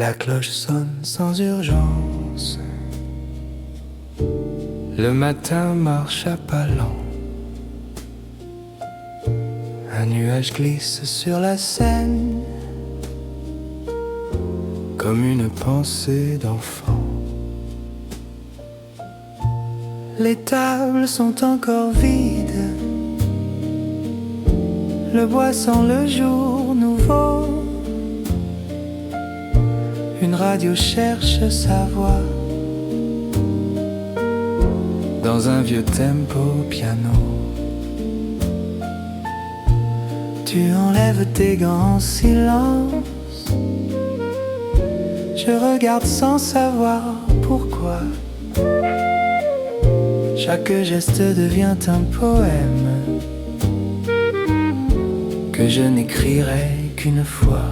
La cloche sonne sans urgence. Le matin marche à pas lents. Un nuage glisse sur la Seine, comme une pensée d'enfant. Les tables sont encore vides. Le bois sent le jour nouveau. Une radio cherche sa voix dans un vieux tempo piano. Tu enlèves tes gants en silence. Je regarde sans savoir pourquoi. Chaque geste devient un poème que je n'écrirai qu'une fois.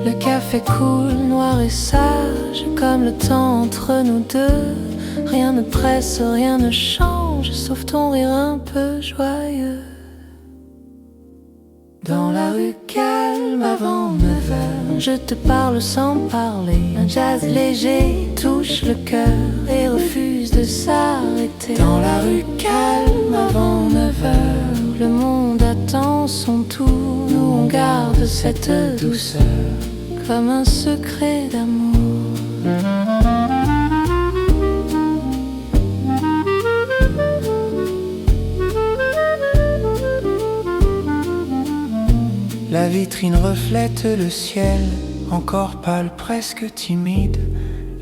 Le café coule noir et sage, comme le temps entre nous deux. Rien ne presse, rien ne change, sauf ton rire un peu joyeux. Dans la rue calme avant 9 heures, je te parle sans parler. Un jazz léger touche le cœur et refuse de s'arrêter. Dans la rue calme avant 9 heures, le monde attend son tour. Nous on garde cette douceur comme un secret d'amour. La vitrine reflète le ciel, encore pâle, presque timide.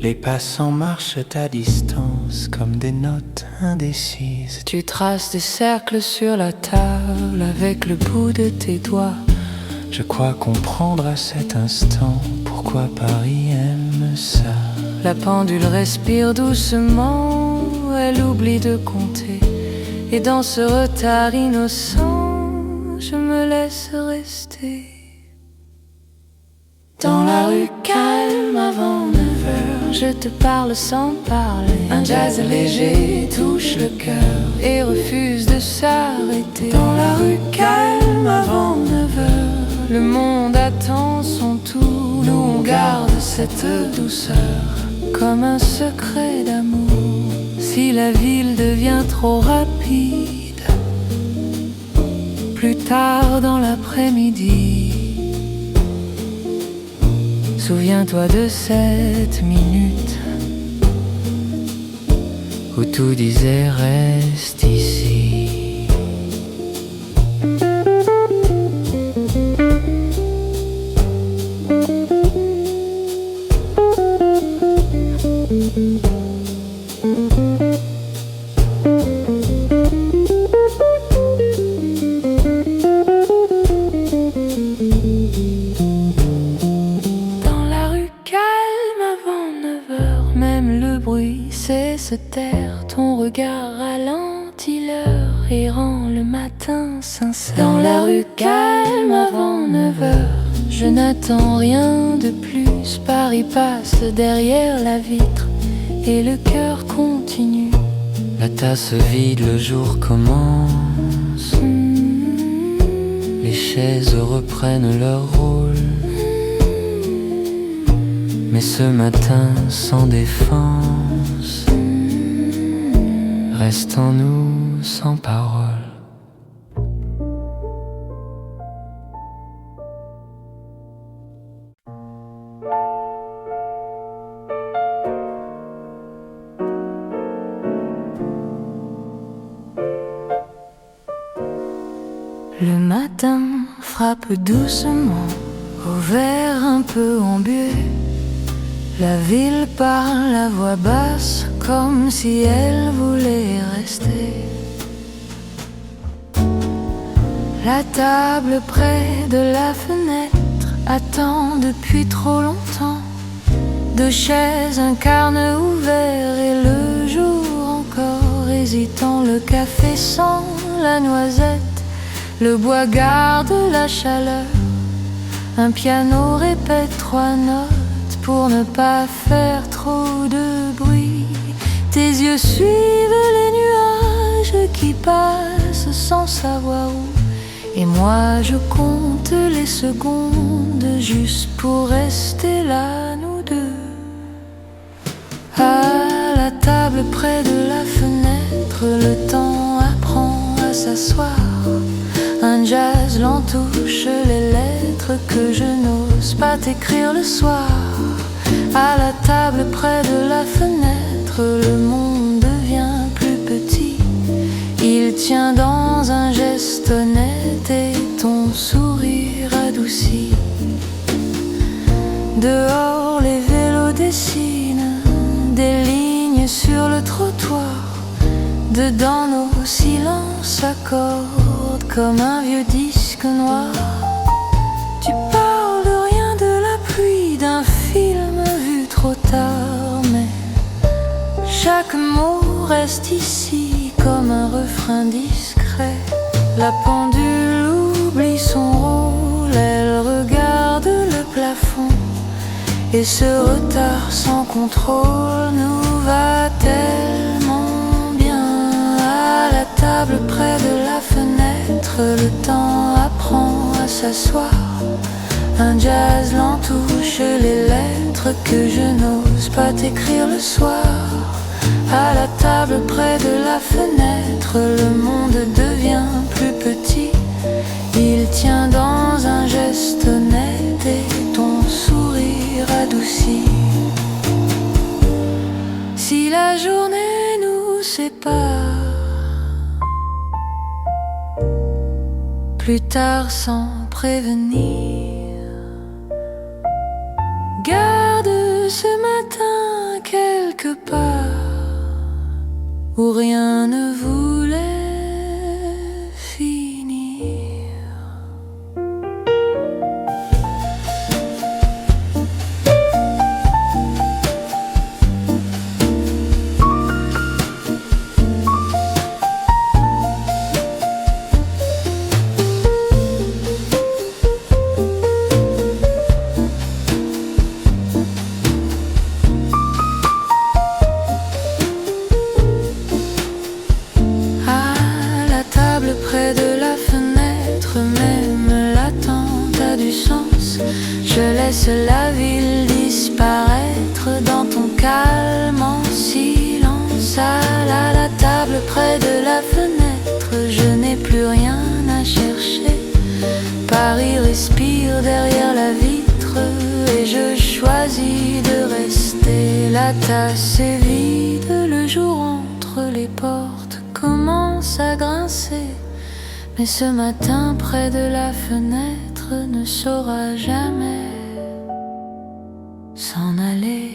Les passants marchent à distance, comme des notes indécises. Tu traces des cercles sur la table avec le bout de tes doigts. Je crois comprendre à cet instant pourquoi Paris aime ça. La pendule respire doucement, elle oublie de compter. Et dans ce retard innocent, je me laisse rester. Dans la rue calme avant 9 heures, je te parle sans parler. Un jazz léger touche le cœur et refuse de s'arrêter. Dans la rue calme avant 9 heures, le monde attend son tour. Nous on garde cette douceur comme un secret d'amour. Si la ville devient trop rapide, plus tard dans l'après-midi, souviens-toi de cette minute où tout disait reste ici. Se taire, ton regard ralentit l'heure et rend le matin sincère. Dans la rue calme avant 9 heures, je n'attends rien de plus. Paris passe derrière la vitre et le cœur continue. La tasse vide, le jour commence. Les chaises reprennent leur rôle. Mais ce matin sans défense reste en nous sans parole. Le matin frappe doucement au verre un peu embué. La ville parle à voix basse comme si elle voulait rester. La table près de la fenêtre attend depuis trop longtemps. 2 chaises, un carnet ouvert et le jour encore hésitant. Le café sent la noisette, le bois garde la chaleur. Un piano répète 3 notes pour ne pas faire trop de bruit. Tes yeux suivent les nuages qui passent sans savoir où. Et moi je compte les secondes juste pour rester là, nous deux. À la table près de la fenêtre, le temps apprend à s'asseoir. Un jazz lent touche les lettres que je n'ose pas t'écrire le soir. À la table près de la fenêtre, le monde devient plus petit. Il tient dans un geste honnête et ton sourire adouci. Dehors les vélos dessinent des lignes sur le trottoir. Dedans nos silences s'accordent comme un vieux disque noir. Tu parles de rien, de la pluie, d'un film vu trop tard, mais chaque mot reste ici comme un refrain discret. La pendule oublie son rôle, elle regarde le plafond. Et ce retard sans contrôle nous va tellement bien. À la table près de la fenêtre, le temps apprend à s'asseoir. Un jazz lent touche les lettres que je n'ose pas t'écrire le soir. À la table près de la fenêtre, le monde devient plus petit. Il tient dans un geste honnête et ton sourire adouci. Si la journée nous sépare, plus tard sans prévenir, garde ce matin quelque part où rien ne voulait finir. Près de la fenêtre, même l'attente a du sens. Je laisse la ville disparaître dans ton calme en silence. À la table près de la fenêtre, je n'ai plus rien à chercher. Paris respire derrière la vitre et je choisis de rester. La tasse est vide, le jour entre les portes commence à grincer. Mais ce matin près de la fenêtre ne saura jamais s'en aller.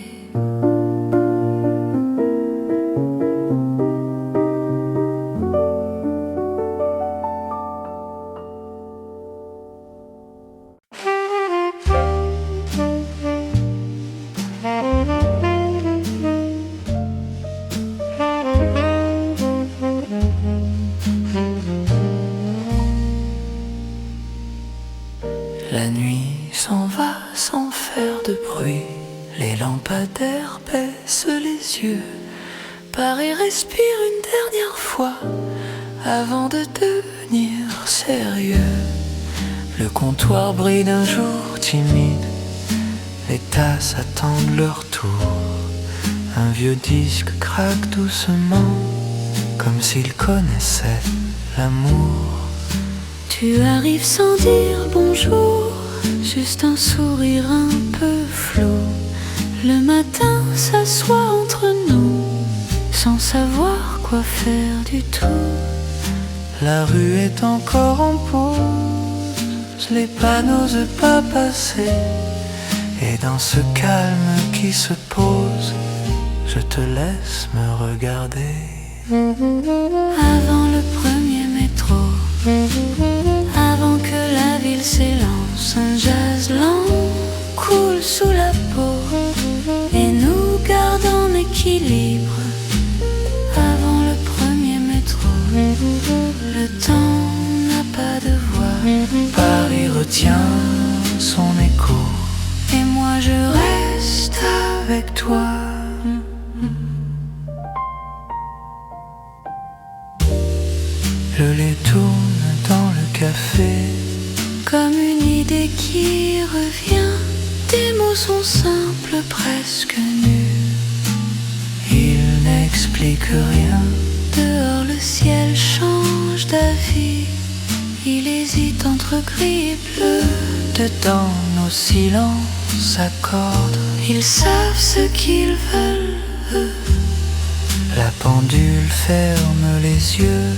La nuit s'en va sans faire de bruit. Les lampadaires baissent les yeux. Paris respire une dernière fois avant de devenir sérieux. Le comptoir brille d'un jour timide. Les tasses attendent leur tour. Un vieux disque craque doucement, comme s'il connaissait l'amour. Tu arrives sans dire bonjour, juste un sourire un peu flou. Le matin s'assoit entre nous, sans savoir quoi faire du tout. La rue est encore en pause, les pas n'osent pas passer. Et dans ce calme qui se pose, je te laisse me regarder. Avant le premier métro, avant que la ville s'élance, un jazz lent coule sous la peau et nous garde en équilibre. Avant le premier métro, le temps n'a pas de voix. Paris retient son écho et moi je reste avec toi. Le lait tourne dans le café. Comme une idée qui revient, tes mots sont simples, presque nus. Il n'explique rien. Dehors le ciel change d'avis. Il hésite entre gris et bleu. Dedans nos silences s'accordent. Ils savent ce qu'ils veulent, eux. La pendule ferme les yeux.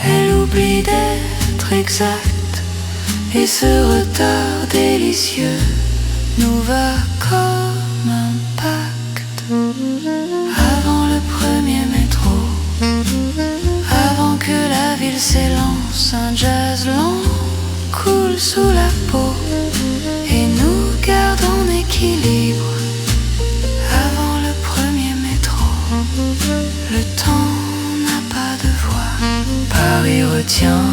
Elle oublie d'être exacte, et ce retard délicieux nous va comme un pacte. Avant le premier métro, avant que la ville s'élance, un jazz lent coule sous la peau et nous garde en équilibre. Avant le premier métro, le temps n'a pas de voix. Paris retient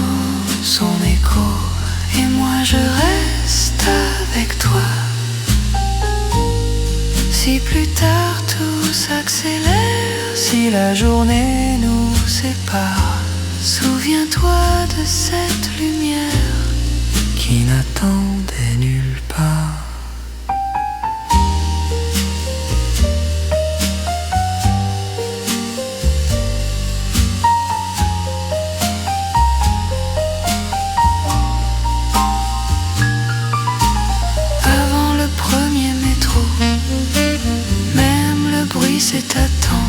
Son écho, et moi je reste avec toi. Si plus tard tout s'accélère, si la journée nous sépare, souviens-toi de cette lumière qui n'attendait nulle part. avant le premier métro. Même le bruit s'attend.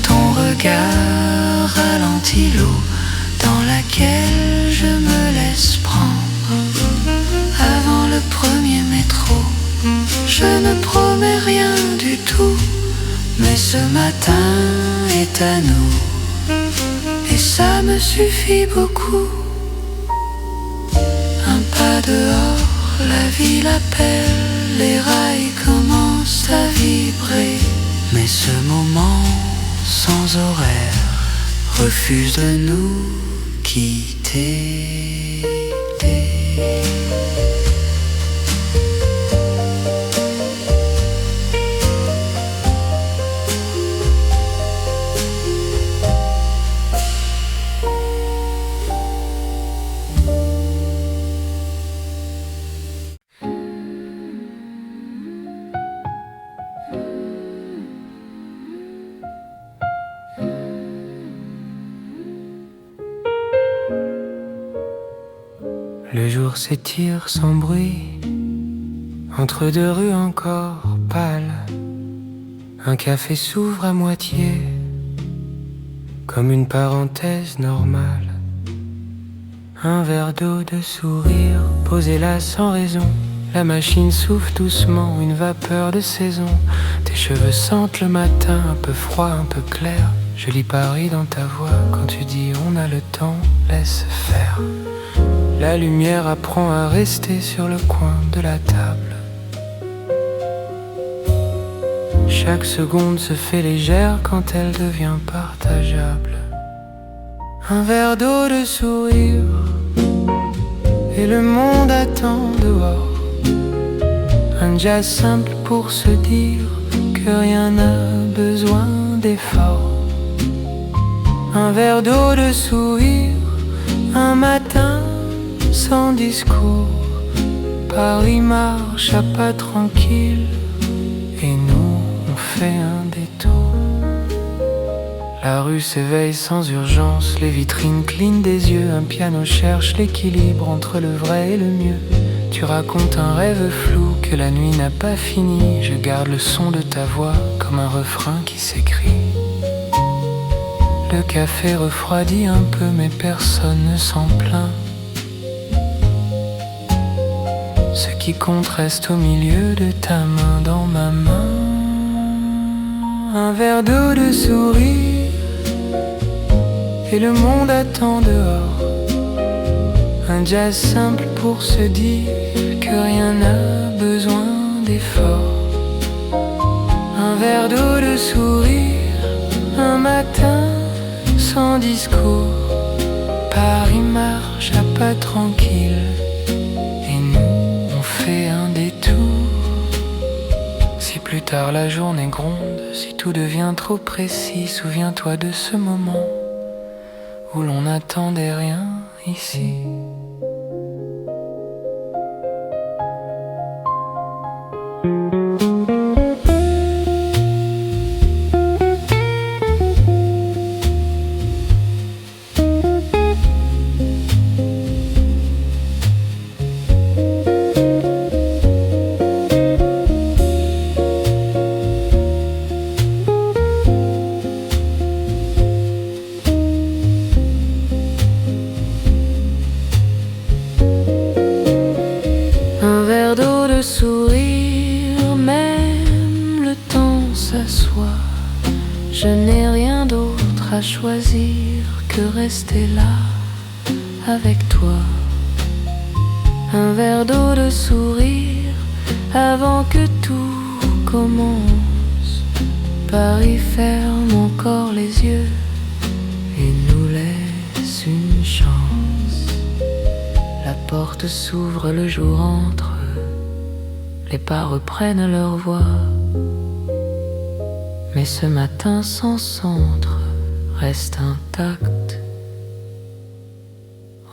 Ton regard ralentit l'eau dans laquelle je me laisse prendre. Avant le premier métro, je ne promets rien du tout, mais ce matin est à nous, et ça me suffit beaucoup. Un pas dehors, la ville appelle, les rails commencent à vibrer, Mais ce moment sans horaire refuse de nous quitter. Le jour s'étire sans bruit, entre deux rues encore pâles. Un café s'ouvre à moitié, comme une parenthèse normale. Un verre d'eau de sourire, posé là sans raison. La machine souffle doucement, une vapeur de saison. Tes cheveux sentent le matin, un peu froid, un peu clair. Je lis Paris dans ta voix, quand tu dis on a le temps, laisse faire. La lumière apprend à rester sur le coin de la table. Chaque seconde se fait légère quand elle devient partageable. Un verre d'eau de sourire, et le monde attend dehors. Un jazz simple pour se dire que rien n'a besoin d'effort. Un verre d'eau de sourire, un matin sans discours. Paris marche à pas tranquille, et nous on fait un détour. La rue s'éveille sans urgence, les vitrines clignent des yeux. Un piano cherche l'équilibre entre le vrai et le mieux. Tu racontes un rêve flou que la nuit n'a pas fini. Je garde le son de ta voix comme un refrain qui s'écrit. Le café refroidit un peu mais personne ne s'en plaint. Ce qui compte reste au milieu de ta main dans ma main. Un verre d'eau de sourire, et le monde attend dehors. Un jazz simple pour se dire que rien n'a besoin d'effort. Un verre d'eau de sourire, un matin sans discours. Paris marche à pas tranquille, et nous on fait un détour. Si plus tard la journée gronde, si tout devient trop précis, souviens-toi de ce moment où l'on n'attendait rien ici. choisir que rester là avec toi. Un verre d'eau, de sourire avant que tout commence. Paris ferme encore les yeux et nous laisse une chance. La porte s'ouvre, le jour entre, les pas reprennent leur voie. Mais ce matin sans centre reste intact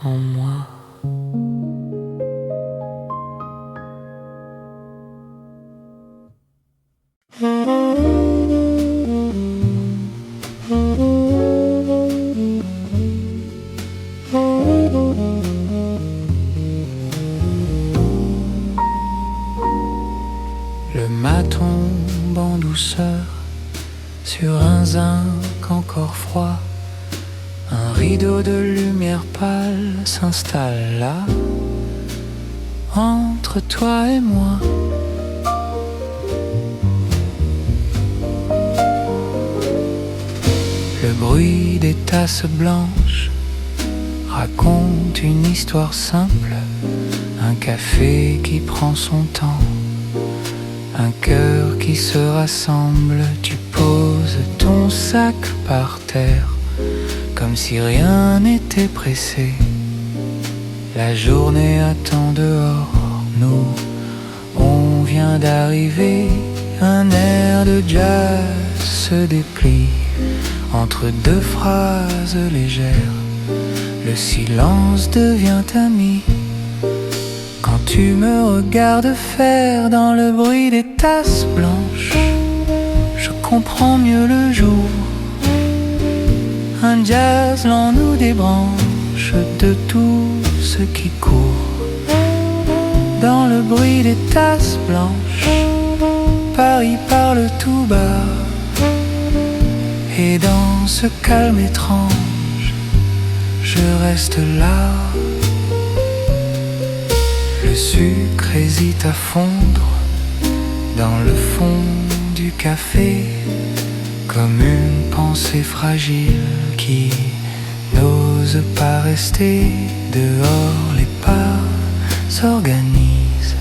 en moi. Le matin tombe en douceur sur un zinc encore froid. Un rideau de lumière pâle s'installe là, entre toi et moi. Le bruit des tasses blanches raconte une histoire simple. Un café qui prend son temps, un cœur qui se rassemble. Tu poses ton sac par terre comme si rien n'était pressé. La journée attend dehors, nous, on vient d'arriver. Un air de jazz se déplie entre deux phrases légères. Le silence devient ami quand tu me regardes faire dans le bruit des tasses blanches. Je comprends mieux le jour. Un jazz lent nous débranche de tout ce qui court. Dans le bruit des tasses blanches, Paris parle tout bas. Et dans ce calme étrange, je reste là. Le sucre hésite à fondre dans le fond du café, comme une pensée fragile qui n'ose pas rester. Dehors les pas s'organisent,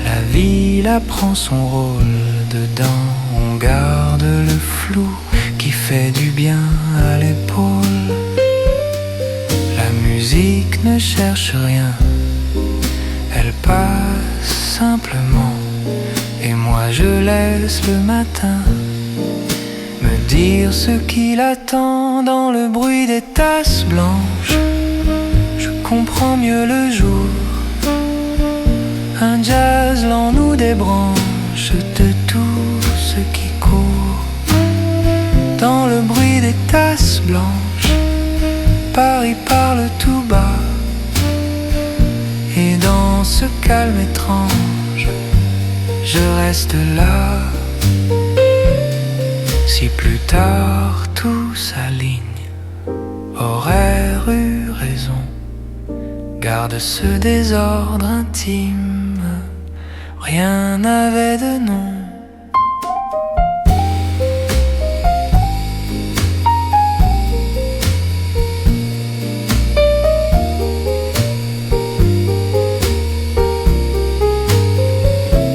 la ville apprend son rôle. Dedans on garde le flou qui fait du bien à l'épaule. La musique ne cherche rien, elle passe simplement. Et moi je laisse le matin me dire ce qu'il attend. Dans le bruit des tasses blanches, je comprends mieux le jour. Un jazz lent nous débranche de tout ce qui court. Dans le bruit des tasses blanches, Paris parle tout bas. Et dans ce calme étrange, je reste là. Si plus tard tout s'aligne, horaire eut raison. Garde ce désordre intime, rien n'avait de nom.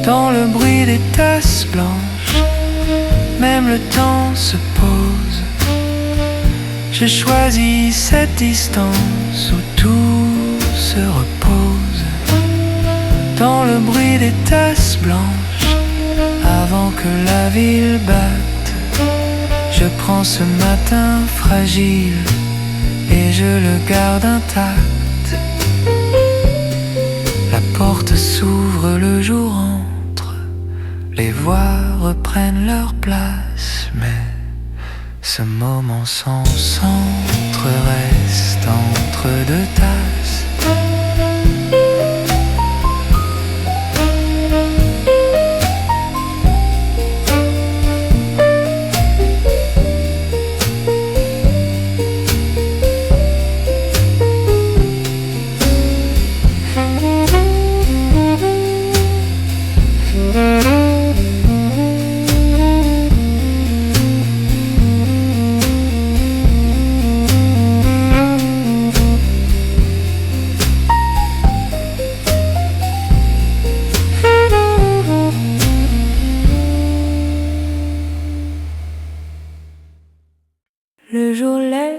Dans le bruit des tasses blanches, même le temps se pose. J'ai choisi cette distance où tout se repose. Dans le bruit des tasses blanches, avant que la ville batte, je prends ce matin fragile et je le garde intact. La porte s'ouvre, le jour entre, les voix reprennent leur place, mais ce moment sans centre reste entre deux tasses.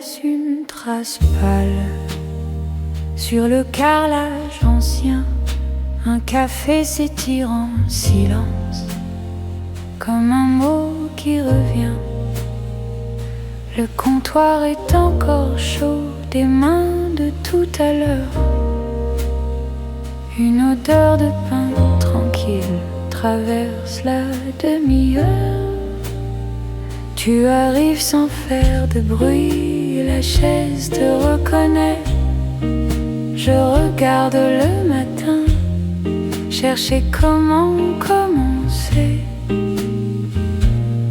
laisse une trace pâle sur le carrelage ancien. Un café s'étire en silence, comme un mot qui revient. Le comptoir est encore chaud des mains de tout à l'heure. Une odeur de pain tranquille traverse la demi-heure. Tu arrives sans faire de bruit, la chaise te reconnaît. Je regarde le matin, chercher comment commencer.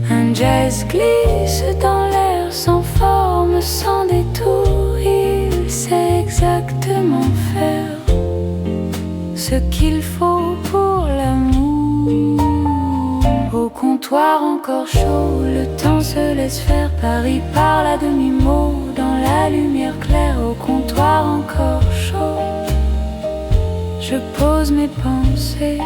Un jazz glisse dans l'air sans forme, sans détour. Il sait exactement faire ce qu'il faut pour l'amour. Au comptoir encore chaud, le temps se laisse faire. Paris parle à demi-mot dans la lumière claire. Au comptoir encore chaud, je pose mes pensées.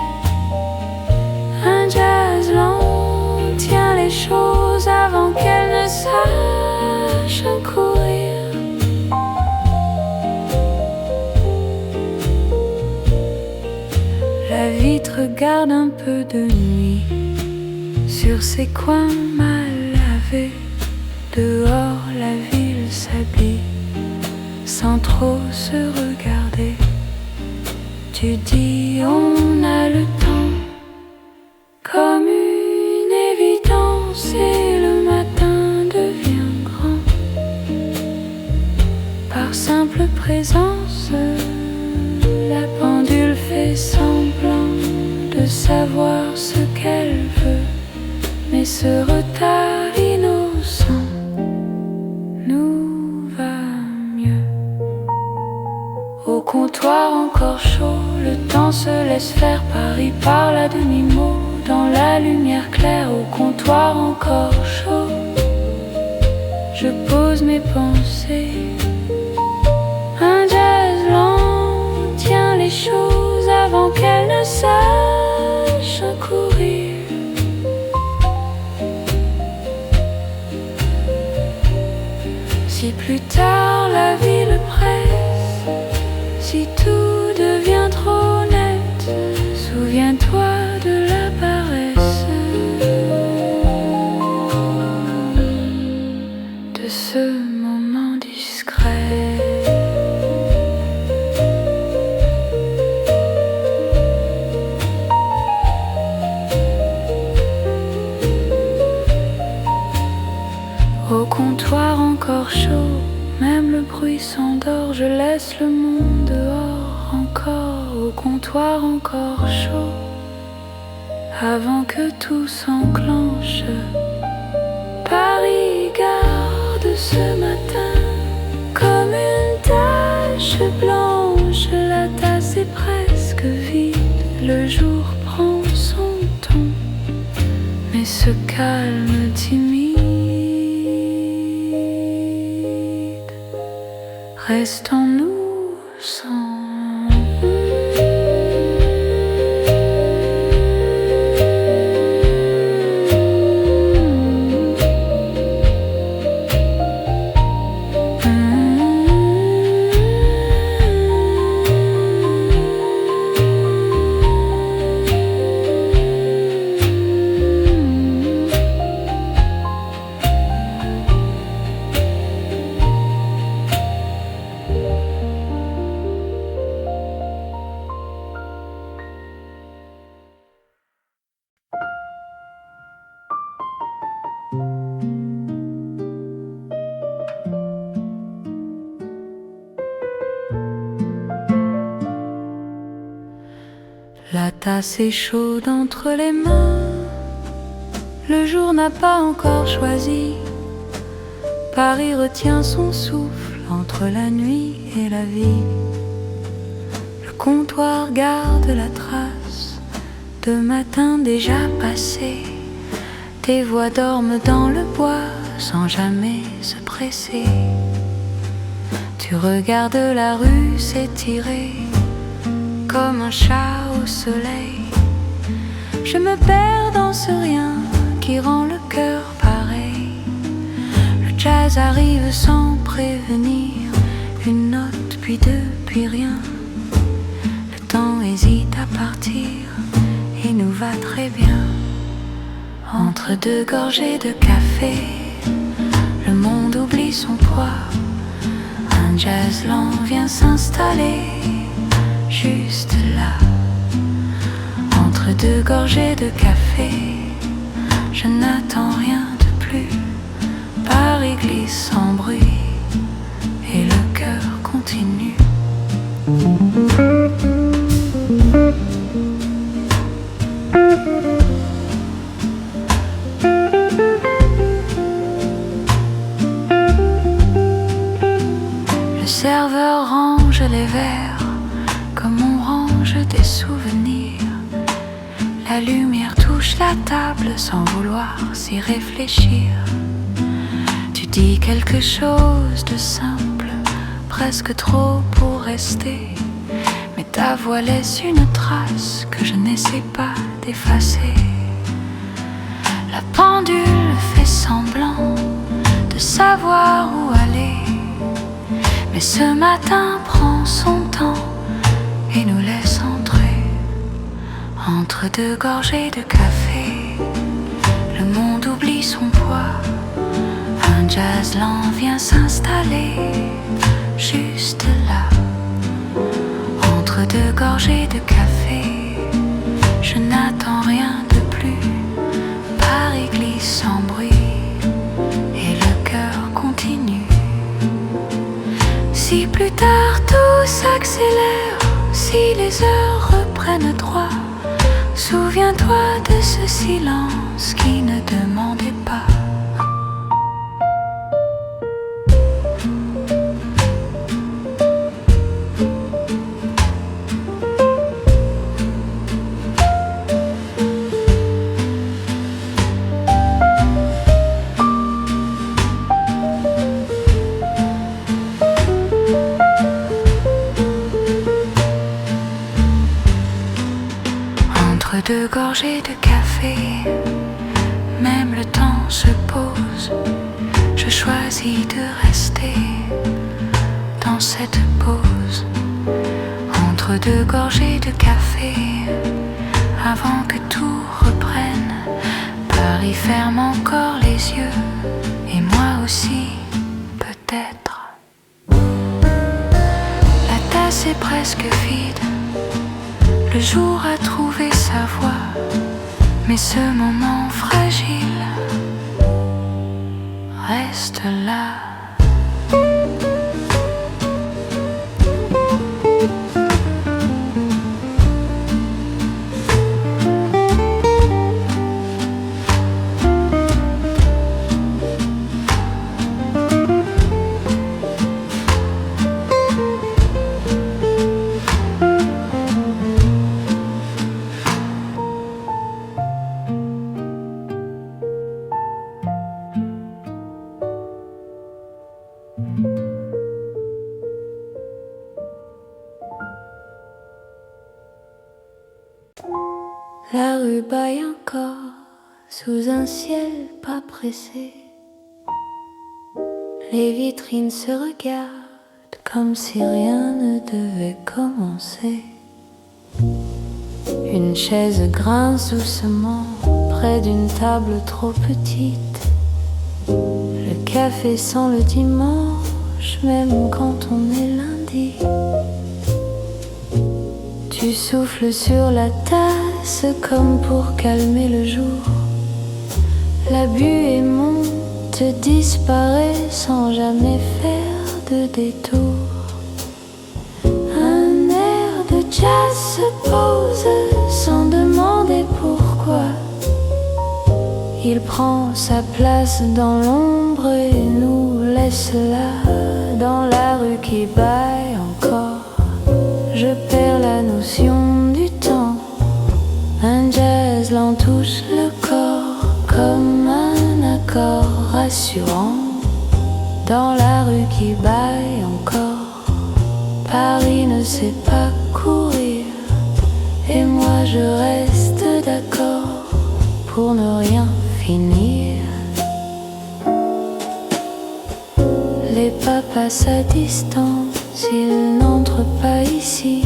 Un jazz lent tient les choses avant qu'elles ne sachent courir. La vitre garde un peu de nuit sur ses coins mal lavés. Dehors la ville s'habille sans trop se regarder. Tu dis on a le temps comme une évidence et le matin devient grand. Par simple présence, la pendule fait semblant de savoir ce qu'elle veut. Mais ce retard innocent nous va mieux. Au comptoir encore chaud, le temps se laisse faire. Paris parle à demi-mot dans la lumière claire. Au comptoir encore chaud, je pose mes pensées. Un jazz lent tient les choses avant qu'elles ne sachent courir. Si plus tard la ville presse, si tout devient trop net, souviens-toi de la paresse, de ce moment discret. Au comptoir encore chaud, même le bruit s'endort. Je laisse le monde dehors encore. Au comptoir encore chaud, avant que tout s'enclenche. Paris garde ce matin comme une tache blanche. La tasse est presque vide, le jour prend son ton. Mais ce calme timide reste en nous sans. La tasse est chaude entre les mains, le jour n'a pas encore choisi. Paris retient son souffle entre la nuit et la vie. Le comptoir garde la trace de matins déjà passés. Tes voix dorment dans le bois sans jamais se presser. Tu regardes la rue s'étirer comme un chat au soleil. Je me perds dans ce rien qui rend le cœur pareil. Le jazz arrive sans prévenir, une note puis deux puis rien. Le temps hésite à partir et nous va très bien. Entre deux gorgées de café, le monde oublie son poids. Un jazz lent vient s'installer juste là. Entre deux gorgées de café, je n'attends rien de plus. Paris glisse sans bruit et le cœur continue. Le serveur range les verres comme on range des souvenirs. La lumière touche la table sans vouloir s'y réfléchir. Tu dis quelque chose de simple, presque trop pour rester, mais ta voix laisse une trace que je n'essaie pas d'effacer. La pendule fait semblant de savoir où aller, mais ce matin prend son temps et nous laisse entrer. Entre deux gorgées de café, le monde oublie son poids. Un jazz lent vient s'installer juste là. Entre deux gorgées de café, je n'attends rien de plus. Paris glisse sans bruit et le cœur continue. Si plus tard tout s'accélère, si les heures reprennent droit, souviens-toi de ce silence qui ne demandait pas. Entre deux gorgées de café, même le temps se pose. Je choisis de rester dans cette pause. Entre deux gorgées de café, avant que tout reprenne, Paris ferme encore les yeux, et moi aussi, peut-être. La tasse est presque vide. Le jour a trouvé sa voie, mais ce moment fragile reste là. La rue baille encore sous un ciel pas pressé. Les vitrines se regardent comme si rien ne devait commencer. Une chaise grince doucement près d'une table trop petite. Le café sent le dimanche, même quand on est lundi. Tu souffles sur la tasse comme pour calmer le jour. La buée monte, disparaît sans jamais faire de détour. Un air de jazz se pose sans demander pourquoi. Il prend sa place dans l'ombre et nous laisse là, dans la rue qui baille encore. Je perds la notion du temps. Un jazz lent touche le corps comme un accord rassurant. Dans la rue qui baille encore, Paris ne sait pas courir. Et moi je reste d'accord pour ne rien finir. passe à distance, il n'entre pas ici.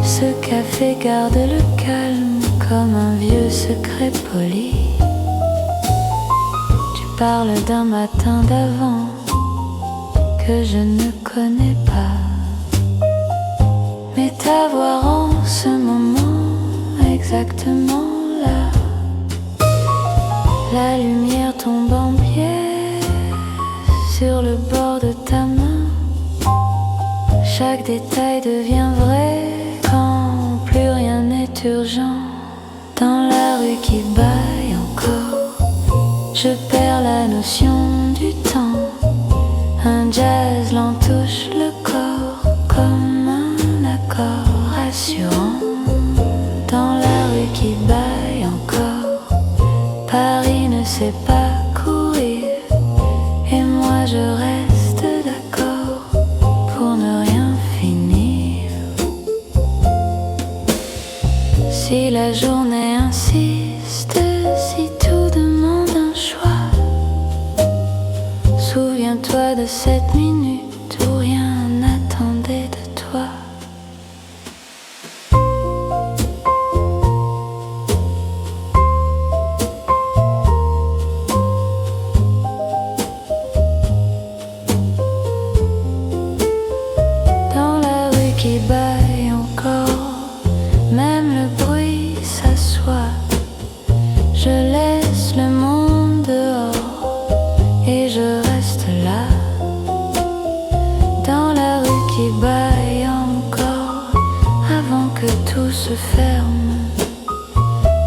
Ce café garde le calme comme un vieux secret poli. Tu parles d'un matin d'avant que je ne connais pas, mais ta voix en ce moment exactement là. La lumière tombe en pièces sur le bord de ta main. Chaque détail devient vrai quand plus rien n'est urgent. Dans la rue qui bâille encore, je perds la notion du temps. Un jazz lent touche le corps comme un accord rassurant. Dans la rue qui bâille encore, Paris ne sait pas courir, et moi je reste d'accord pour ne rien finir. Si la journée insiste, si tout demande un choix, souviens-toi de cette minute où rien n'attendait de toi. Dans la rue qui bâille encore, même le bruit s'assoit. Je laisse le monde dehors et je reste là. Dans la rue qui bâille encore, avant que tout se ferme,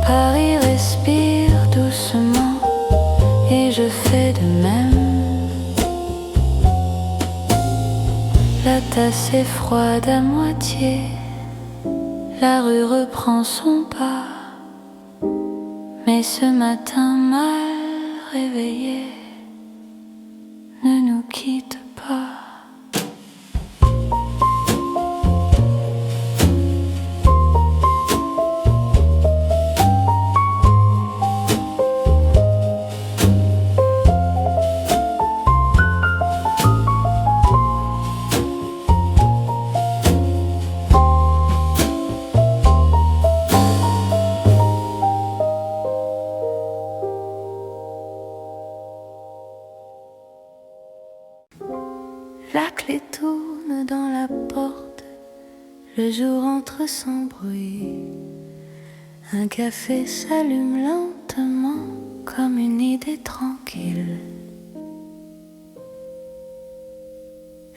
Paris respire doucement et je fais de même. La tasse est froide à moitié, la rue reprend son pas, mais ce matin mal réveillé ne nous quitte pas. La clé tourne dans la porte, le jour entre sans bruit. Un café s'allume lentement comme une idée tranquille.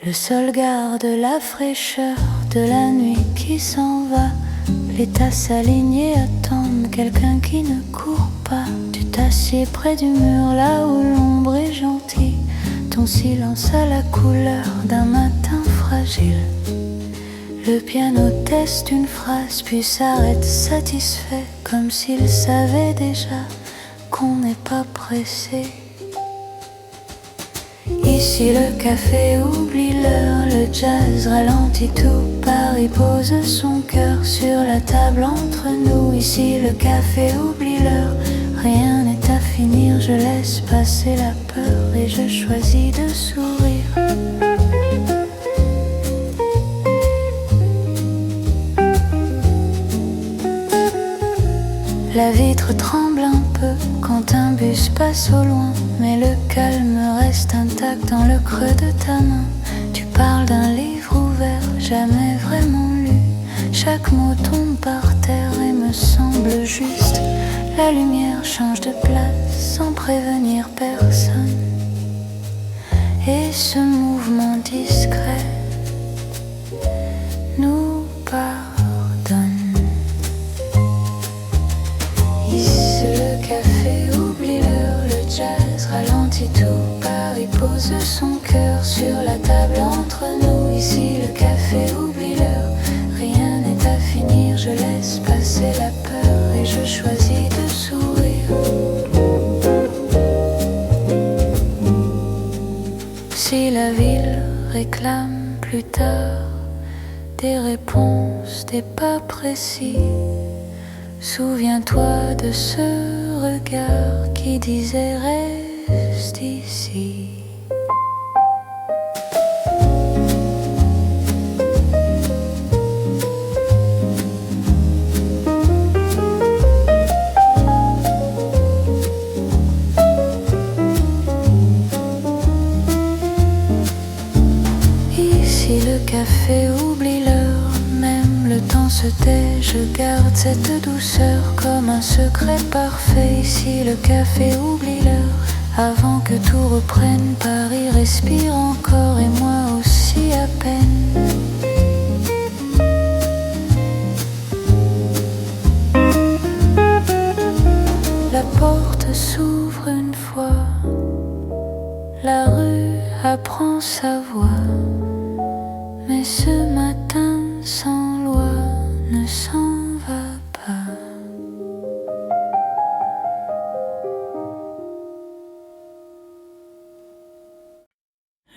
Le sol garde la fraîcheur de la nuit qui s'en va. Les tasses alignées attendent quelqu'un qui ne court pas. Tu t'assieds près du mur là où l'ombre est gentille. Ton silence a la couleur d'un matin fragile. Le piano teste une phrase puis s'arrête satisfait, comme s'il savait déjà qu'on n'est pas pressé. Ici le café oublie l'heure, le jazz ralentit tout. Paris pose son cœur sur la table entre nous. Ici le café oublie l'heure, rien n'est à finir. Je laisse passer la peur et je choisis de sourire. La vitre tremble un peu quand un bus passe au loin, mais le calme reste intact dans le creux de ta main. Tu parles d'un livre ouvert, jamais vraiment lu. Chaque mot tombe par terre et me semble juste. La lumière change de place sans prévenir personne, et ce mouvement discret nous pardonne. Ici le café oublie l'heure, le jazz ralentit tout. Paris pose son cœur sur la table entre nous. Ici le café oublie l'heure, rien n'est à finir. Je laisse passer la peur et je choisis de sourire. Si la ville réclame plus tard des réponses, des pas précis, souviens-toi de ce regard qui disait reste ici. café oublie l'heure, même le temps se tait. Je garde cette douceur comme un secret parfait. Ici le café oublie l'heure, avant que tout reprenne. Paris respire encore et moi aussi à peine. La porte s'ouvre une fois, la rue apprend sa voix. Mais ce matin sans loi ne s'en va pas.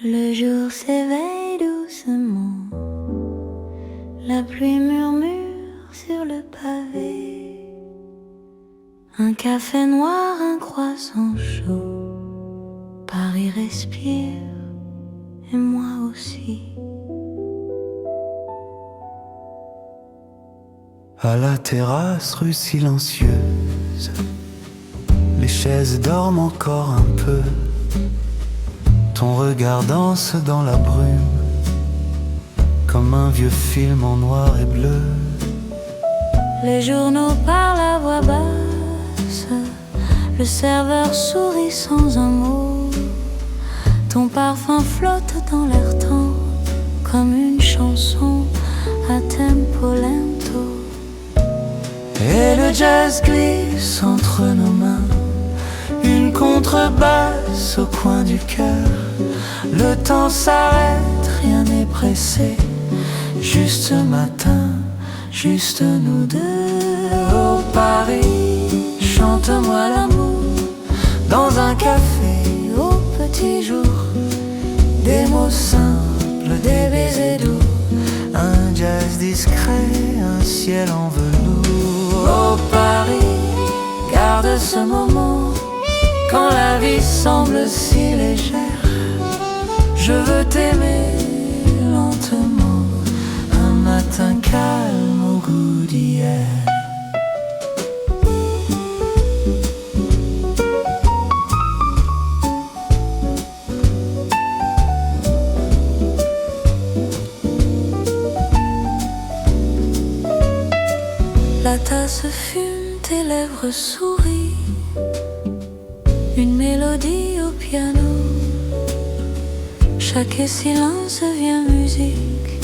Le jour s'éveille doucement, la pluie murmure sur le pavé. Un café noir, un croissant chaud, Paris respire et moi aussi. À la terrasse, rue silencieuse, les chaises dorment encore un peu. Ton regard danse dans la brume, comme un vieux film en noir et bleu. Les journaux parlent à voix basse, le serveur sourit sans un mot. Ton parfum flotte dans l'air tendre, comme une chanson à tempo lento. Et le jazz glisse entre nos mains, une contrebasse au coin du cœur. Le temps s'arrête, rien n'est pressé, juste ce matin, juste nous deux. Oh Paris, chante-moi l'amour, dans un café au petit jour. Des mots simples, des baisers doux, un jazz discret, un ciel en velours. Oh Paris, garde ce moment, quand la vie semble si légère. Je veux t'aimer lentement, un matin calme au goût d'hier. La tasse fume, tes lèvres sourient, une mélodie au piano. Chaque silence devient musique,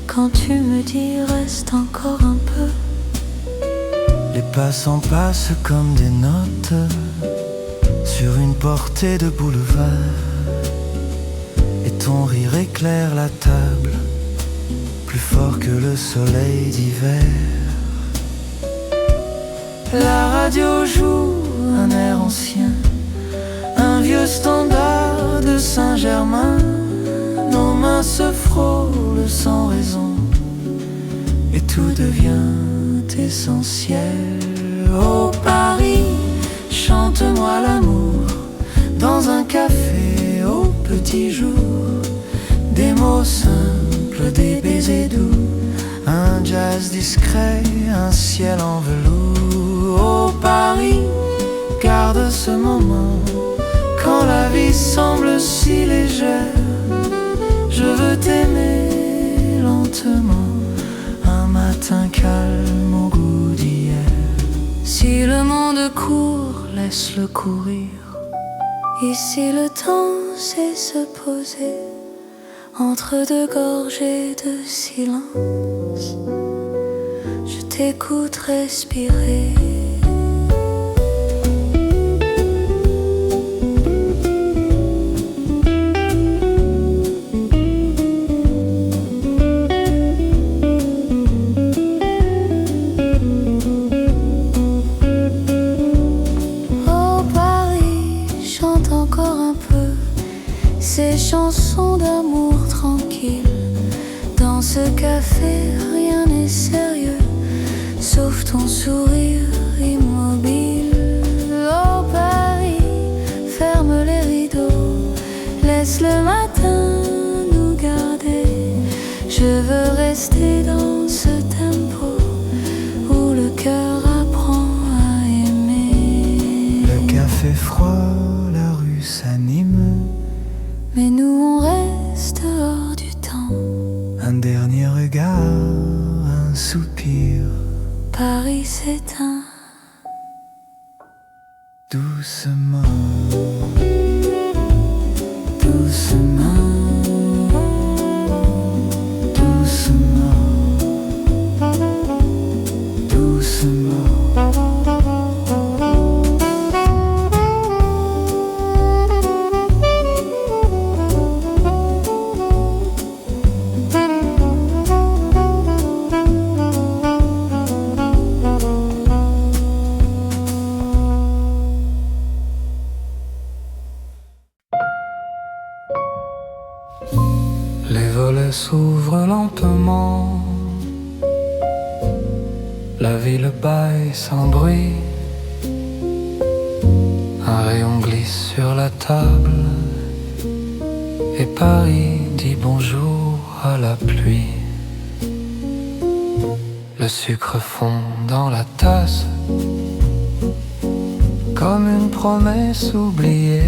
quand tu me dis reste encore un peu. Les passants passent comme des notes sur une portée de boulevard, et ton rire éclaire la table, plus fort que le soleil d'hiver. La radio joue un air ancien, un vieux standard de Saint-Germain. Nos mains se frôlent sans raison, et tout devient essentiel. Oh Paris, chante-moi l'amour, dans un café au petit jour. Des mots simples, des baisers doux, un jazz discret, un ciel en velours. Oh Paris, garde ce moment, quand la vie semble si légère. Je veux t'aimer lentement, un matin calme au goût d'hier. Si le monde court, laisse-le courir. Ici le temps sait se poser entre deux gorgées de silence. Je t'écoute respirer. Ces chansons d'amour tranquilles, dans ce café rien n'est sérieux, sauf ton sourire immobile. Oh Paris, ferme les rideaux, laisse le matin nous garder. Je veux rester dans ce tempo où le cœur apprend à aimer. Le café froid, la rue s'anime, mais nous on reste hors du temps. Un dernier regard, un soupir. Paris s'éteint Doucement, doucement, doucement, doucement. Les volets s'ouvrent lentement, la ville bâille sans bruit. Un rayon glisse sur la table et Paris dit bonjour à la pluie. Le sucre fond dans la tasse comme une promesse oubliée.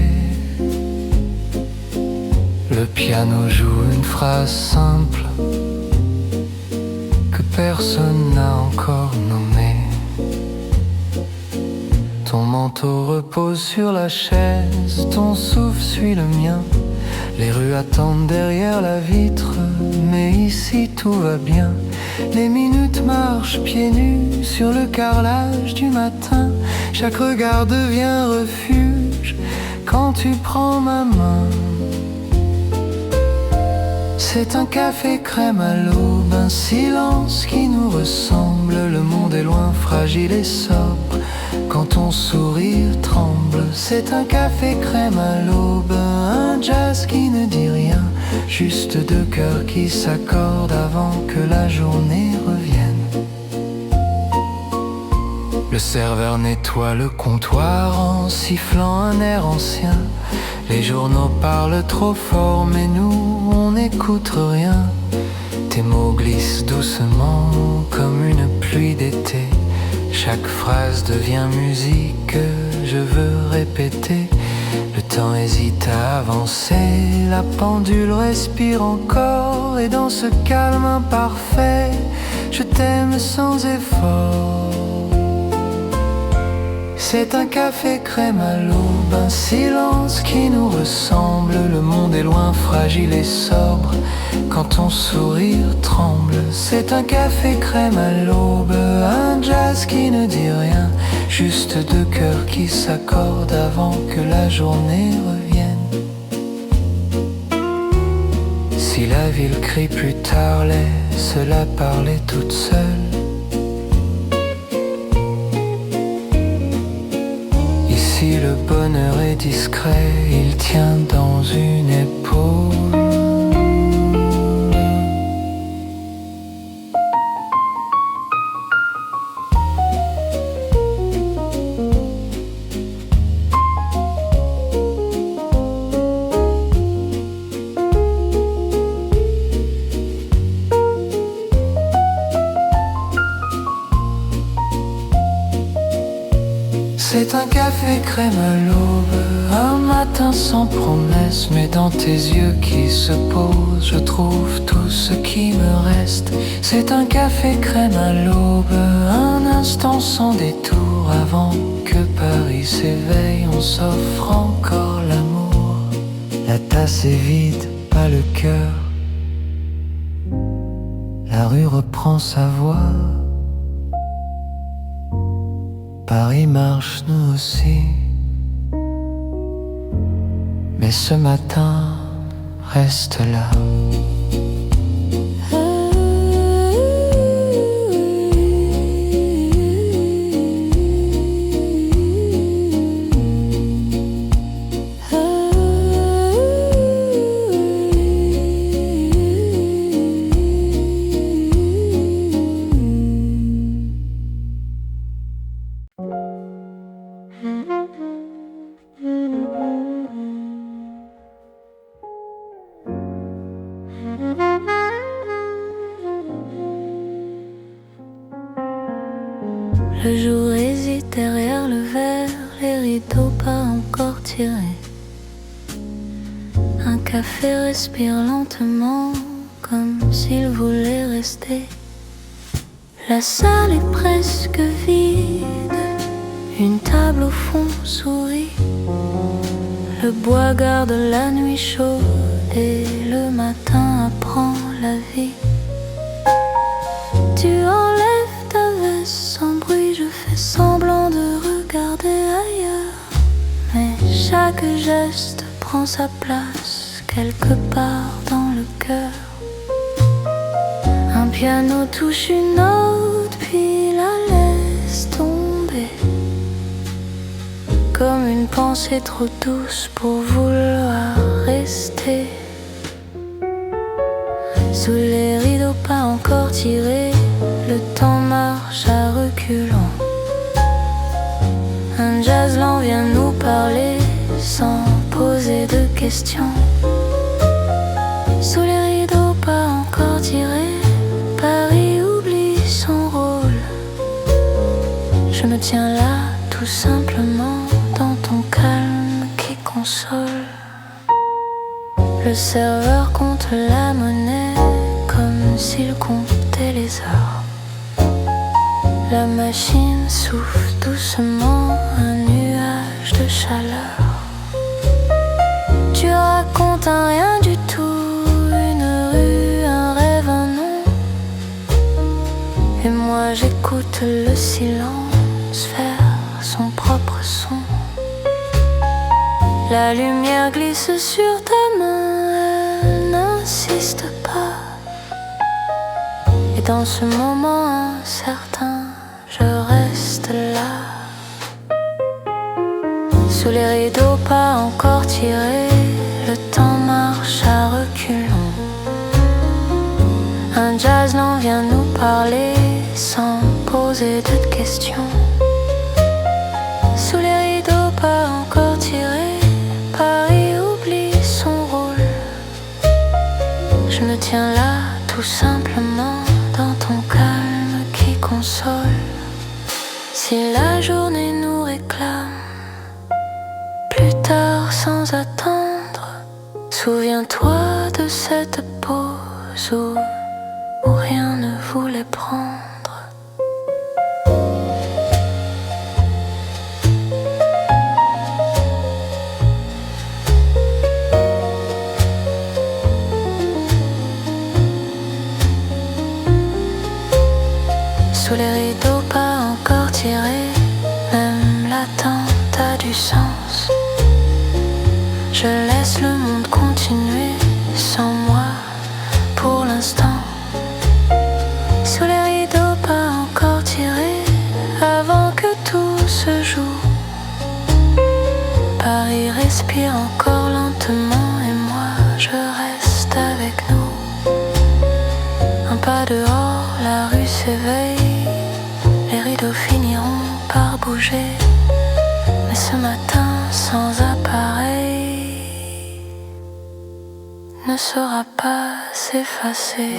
Le piano joue une phrase simple que personne n'a encore nommée. Ton manteau repose sur la chaise, ton souffle suit le mien. Les rues attendent derrière la vitre, mais ici tout va bien. Les minutes marchent pieds nus sur le carrelage du matin. Chaque regard devient refuge quand tu prends ma main. C'est un café crème à l'aube, un silence qui nous ressemble. Le monde est loin, fragile et sobre, quand ton sourire tremble. C'est un café crème à l'aube, un jazz qui ne dit rien, juste deux cœurs qui s'accordent avant que la journée revienne. Le serveur nettoie le comptoir en sifflant un air ancien. Les journaux parlent trop fort, mais nous, on n'écoute rien. Tes mots glissent doucement comme une pluie d'été. Chaque phrase devient musique que je veux répéter. Le temps hésite à avancer, la pendule respire encore. Et dans ce calme imparfait, je t'aime sans effort. C'est un café crème à l'aube, un silence qui nous ressemble. Le monde est loin, fragile et sobre, quand ton sourire tremble. C'est un café crème à l'aube, un jazz qui ne dit rien, juste deux cœurs qui s'accordent avant que la journée revienne. Si la ville crie plus tard, laisse-la parler toute seule. Si le bonheur est discret, il tient dans une épaule. C'est un café crème à l'aube, un matin sans promesse. Mais dans tes yeux qui se posent, je trouve tout ce qui me reste. C'est un café crème à l'aube, un instant sans détour. Avant que Paris s'éveille, on s'offre encore l'amour. La tasse est vide, pas le cœur. La rue reprend sa voix. Paris marche, nous aussi. Mais ce matin, reste là. Le jour hésite derrière le verre, les rideaux pas encore tirés. Un café respire lentement comme s'il voulait rester. La salle est presque vide, une table au fond sourit. Le bois garde la nuit chaude et le matin apprend la vie. Tu enlèves ta veste sans bruit, je fais semblant de regarder ailleurs. Mais chaque geste prend sa place quelque part dans le cœur. Un piano touche une note puis la laisse tomber, comme une pensée trop douce pour vouloir rester. Sous les rideaux pas encore tirés, le temps marche à reculons. Un jazz lent vient nous parler sans poser de questions. Sous les rideaux pas encore tirés, Paris oublie son rôle. Je me tiens là tout simplement dans ton calme qui console. Le serveur compte la monnaie comme s'il comptait les heures. La machine souffle doucement un nuage de chaleur. Tu racontes un rien du tout, une rue, un rêve, un nom. Et moi j'écoute le silence faire son propre son. La lumière glisse sur ta main, elle n'insiste pas. Et dans ce moment incertain, je reste là. Sous les rideaux pas encore tirés, le temps marche à reculons. Un jazz lent vient nous parler sans poser de questions. Sous les rideaux pas encore tirés, Paris oublie son rôle. Je me tiens là tout simplement dans ton calme qui console. Si la journée nous réclame, plus tard sans attendre, souviens-toi de cette pause où rien ne voulait prendre. Sous les rideaux pas encore tirés, même l'attente a du sens. Je laisse le monde continuer sans moi pour l'instant. Sous les rideaux pas encore tirés, avant que tout se joue, Paris respire encore lentement et moi je reste avec nous. Un pas dehors, la rue s'éveille. Les rideaux finiront par bouger, mais ce matin sans appareil ne saura pas s'effacer.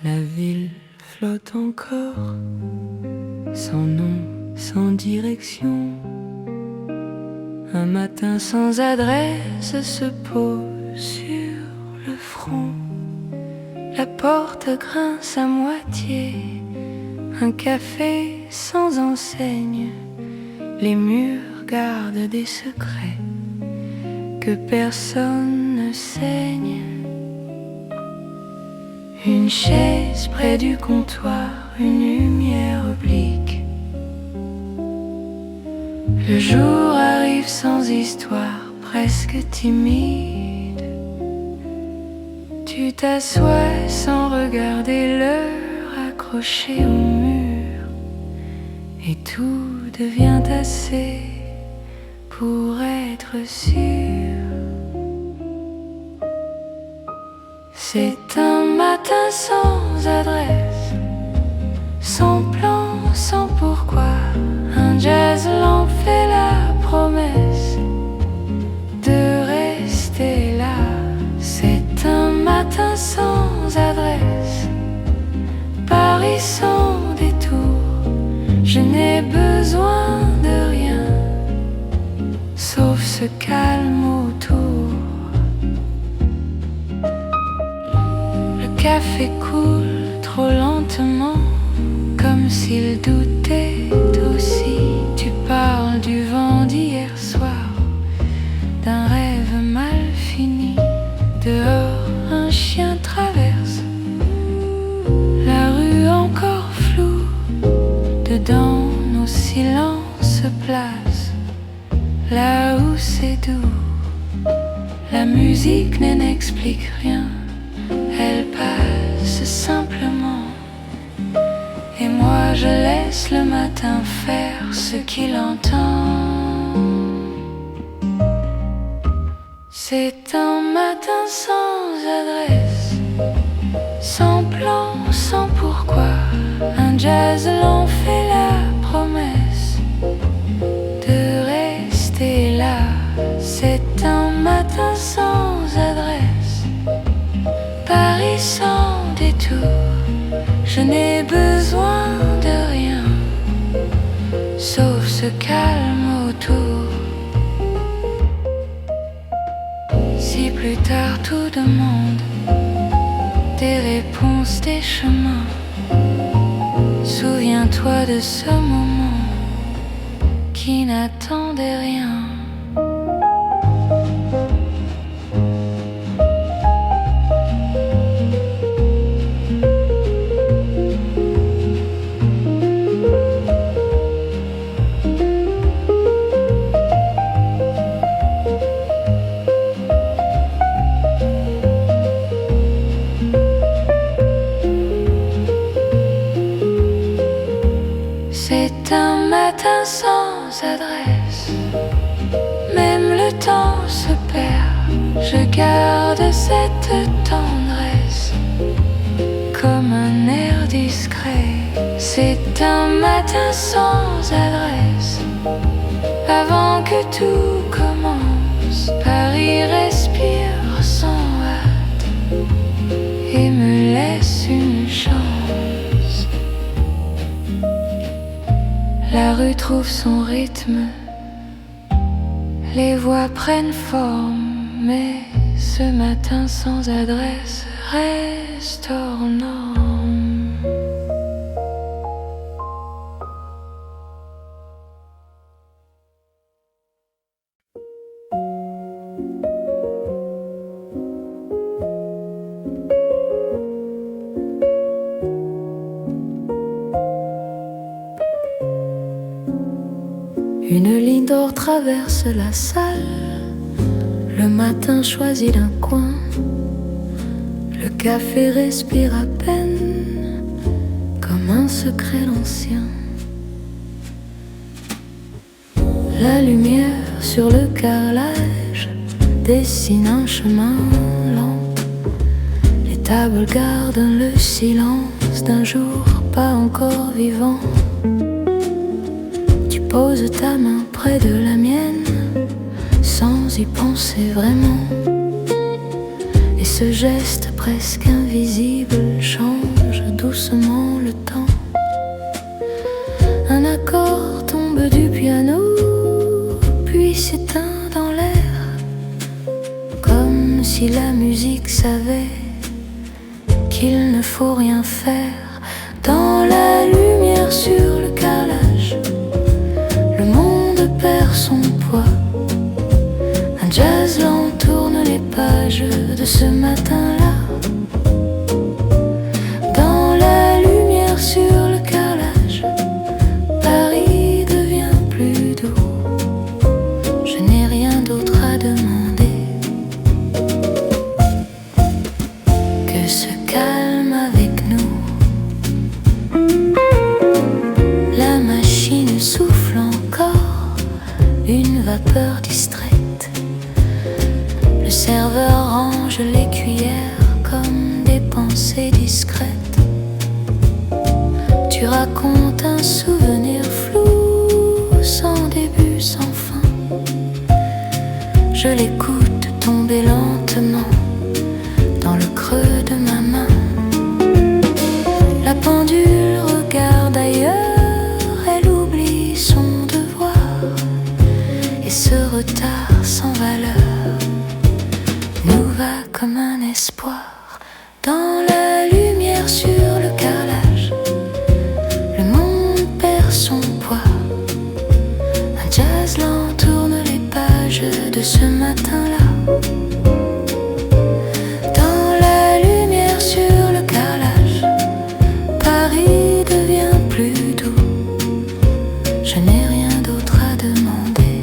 La ville flotte encore, sans nom, sans direction. Un matin sans adresse se pose sur le front. La porte grince à moitié, un café sans enseigne. Les murs gardent des secrets que personne ne saigne. Une chaise près du comptoir, une lumière oblique. Le jour arrive sans histoire, presque timide. Tu t'assois sans regarder l'heure accrochée au mur, et tout devient assez pour être sûr. C'est un matin sans adresse, sans plan, sans pourquoi. Un jazz lent fait la promesse de rester là. C'est un matin sans adresse, Paris sans détour. Je n'ai besoin de rien, sauf ce calme autour. Le café coule trop lentement, comme s'il doutait aussi. Tu parles du vent d'hier soir, d'un rêve mal fini. Dehors, un chien traverse la rue encore floue. Dedans, nos silences se placent là où c'est doux. La musique n'explique rien, elle passe simplement. Et moi je laisse le matin faire ce qu'il entend. C'est un matin sans adresse, sans plan, sans pourquoi. Un jazz lent fait la promesse de rester là. C'est un matin sans adresse, Paris sans détour. Je n'ai besoin de rien, sauf ce calme autour. Si plus tard tout demande des réponses, des chemins, souviens-toi de ce moment qui n'attendait rien. C'est un matin sans adresse, même le temps se perd. Je garde cette tendresse comme un air discret. C'est un matin sans adresse, avant que tout commence. Paris respire sans hâte et me laisse une chance. La rue trouve son rythme, les voix prennent forme, mais ce matin sans adresse reste hors norme. Une ligne d'or traverse la salle. Le matin choisit d'un coin. Le café respire à peine, comme un secret ancien. La lumière sur le carrelage dessine un chemin lent. Les tables gardent le silence d'un jour pas encore vivant. Pose ta main près de la mienne, sans y penser vraiment. Et ce geste presque invisible change doucement le temps. Un accord tombe du piano, puis s'éteint dans l'air, comme si la musique savait qu'il ne faut rien faire. Dans la lumière sur le carrelage, le monde perd son poids. Un jazz lent tourne les pages de ce matin-là. Dans la lumière sur le carrelage, Paris devient plus doux. Je n'ai rien d'autre à demander que ce calme avec nous. La machine souffle encore, une vapeur distraite. Le serveur range les cuillères comme assez discrète. Tu racontes un souvenir flou, sans début, sans fin. Je l'écoute tomber lentement dans le creux de ma main. La pendule regarde ailleurs, elle oublie son devoir. Et ce retard sans valeur nous va comme un espoir. Dans la lumière sur le carrelage, le monde perd son poids. Un jazz lent tourne les pages de ce matin-là. Dans la lumière sur le carrelage, Paris devient plus doux. Je n'ai rien d'autre à demander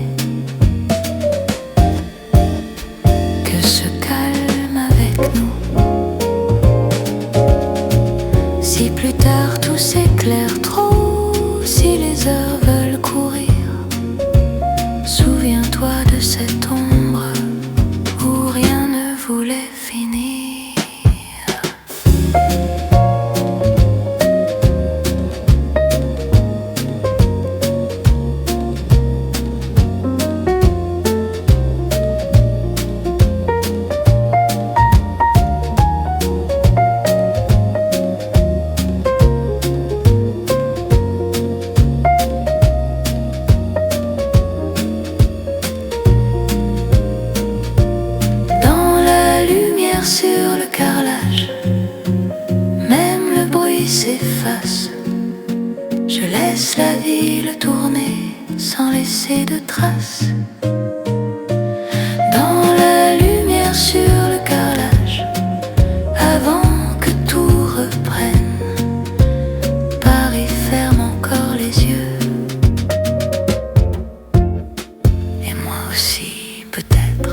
que ce calme avec nous. Si plus tard tout s'éclaire trop, si les heures veulent courir, souviens-toi de cette ombre où rien ne voulait finir. Sur le carrelage, même le bruit s'efface. Je laisse la ville tourner sans laisser de traces. Dans la lumière sur le carrelage, avant que tout reprenne, Paris ferme encore les yeux. Et moi aussi peut-être.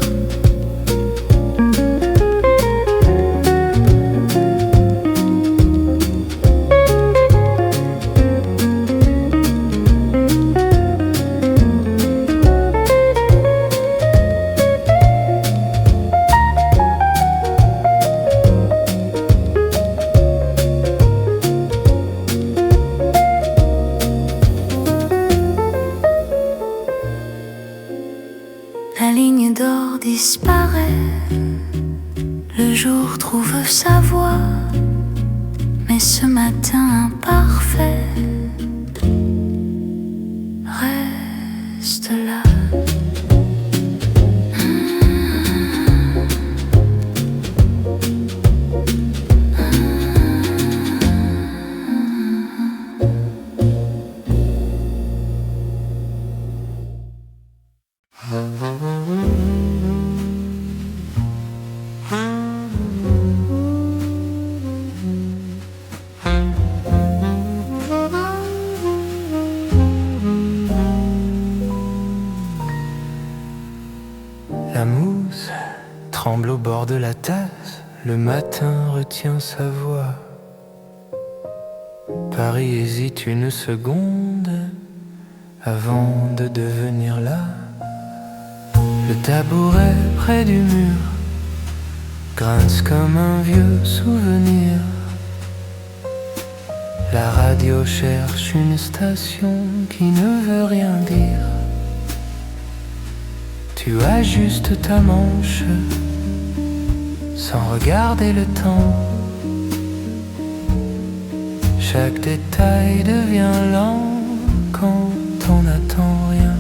La ligne d'or disparaît, le jour trouve sa voie, mais ce matin imparfait reste là. La mousse tremble au bord de la tasse, le matin retient sa voix. Paris hésite une seconde avant de devenir là. Le tabouret près du mur grince comme un vieux souvenir. La radio cherche une station qui ne veut rien dire. Tu ajustes ta manche sans regarder le temps. Chaque détail devient lent quand on n'attend rien.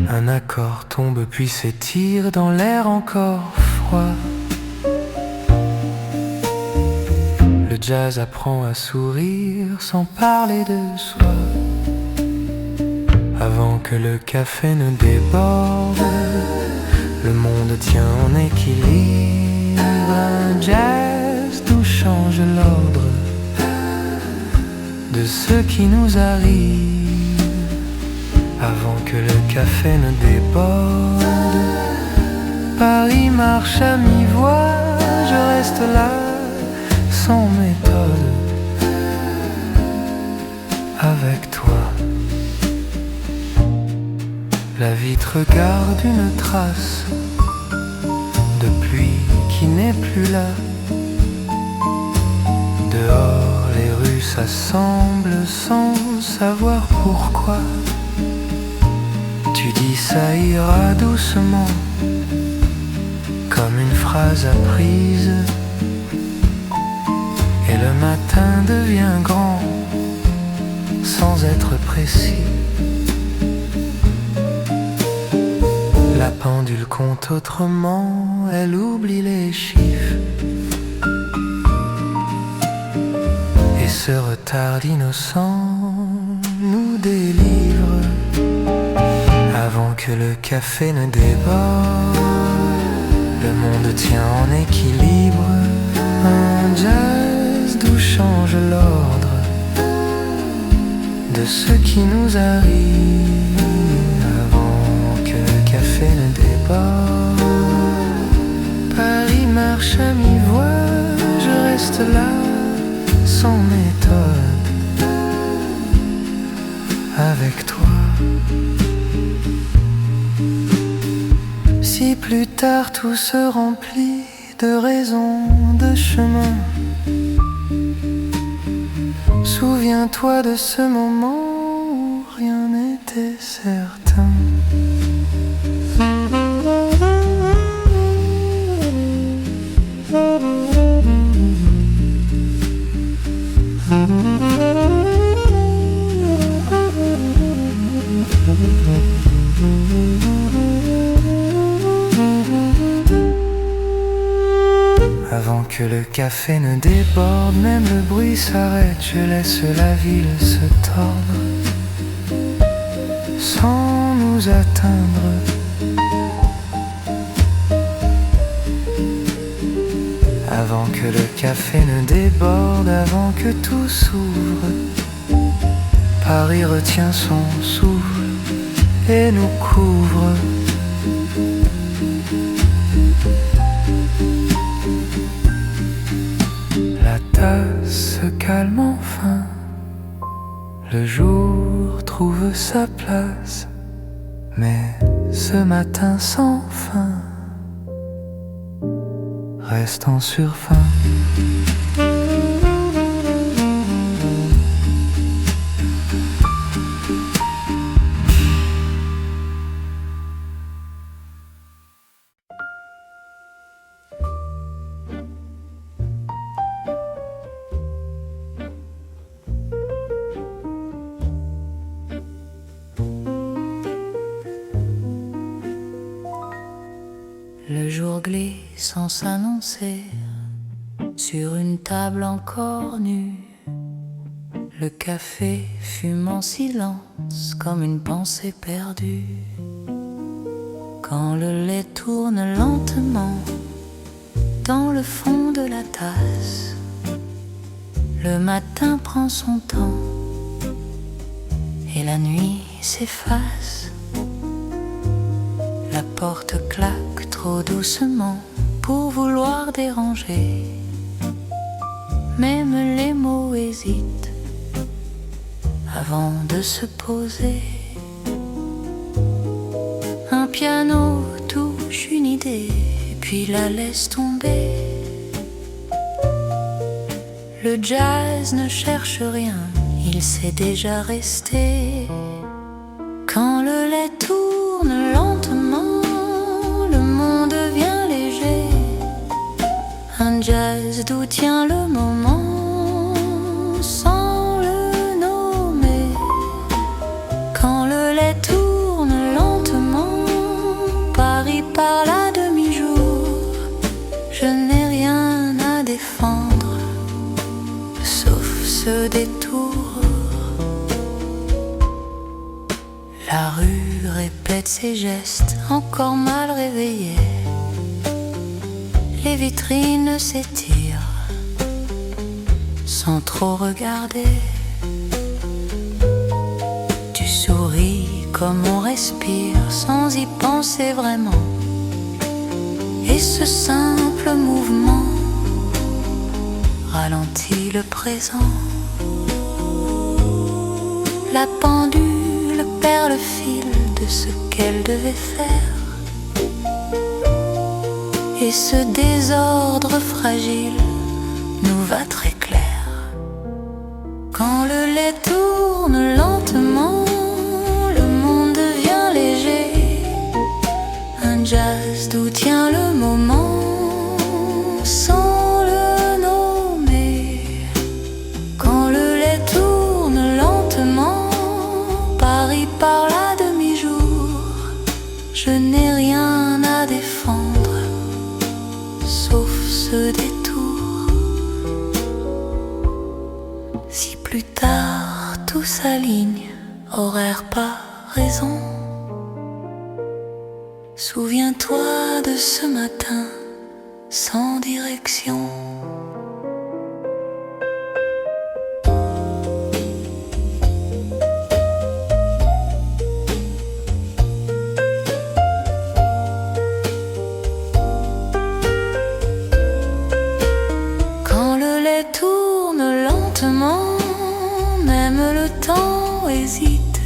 Un accord tombe puis s'étire dans l'air encore froid. Le jazz apprend à sourire sans parler de soi. Avant que le café ne déborde, le monde tient en équilibre. Un jazz d'où change l'ordre de ce qui nous arrive. Avant que le café ne déborde, Paris marche à mi-voix. Je reste là sans méthode avec toi. La vitre garde une trace de pluie qui qui n'est plus là. Dehors, les rues s'assemblent sans savoir pourquoi. Tu dis ça ira doucement, comme une phrase apprise. Et le matin devient grand, sans être précis. La pendule compte autrement, elle oublie les chiffres. Et ce retard innocent nous délivre avant que le café ne déborde. Le monde tient en équilibre, un jazz d'où change l'ordre de ce qui nous arrive. Avant que le café ne déborde, Paris marche à mi-voix, je reste là sans méthode avec toi. Si plus tard tout se remplit de raisons, de chemins, souviens-toi de ce moment où rien n'était certain. Avant que le café ne déborde, même le bruit s'arrête, je laisse la ville se tordre sans nous atteindre. Avant que le café ne déborde, avant que tout s'ouvre, Paris retient son souffle et nous couvre. La tasse se calme enfin, le jour trouve sa place, mais ce matin sans fin reste en surface. Le jour glisse sans s'annoncer sur une table encore nue. Le café fume en silence comme une pensée perdue. Quand le lait tourne lentement dans le fond de la tasse, le matin prend son temps et la nuit s'efface. La porte claque trop doucement pour vouloir déranger. Même les mots hésitent avant de se poser. Un piano touche une idée, puis la laisse tomber. Le jazz ne cherche rien, il sait déjà rester. Quand le lait tourne lentement, le monde devient léger. Un jazz d'où tient le moment sans le nommer. Quand le lait tourne lentement, Paris parle à demi-jour. Je n'ai rien à défendre, sauf ce détour. La rue répète ses gestes, encore mal réveillés. Les vitrines s'étirent sans trop regarder. Tu souris comme on respire sans y penser vraiment. Et ce simple mouvement ralentit le présent. La pendule perd le fil de ce qu'elle devait faire. et ce désordre fragile nous va très clair. Quand le lait tourne lentement, le monde devient léger. Un jazz d'où tient le moment sans le nommer. Quand le lait tourne lentement, Paris parle à demi-jour. Je n'ai rien à défendre, sauf ce détour. Si plus tard tout s'aligne, horaire pas raison, souviens-toi de ce matin sans direction. Quand le lait tourne lentement, même le temps hésite.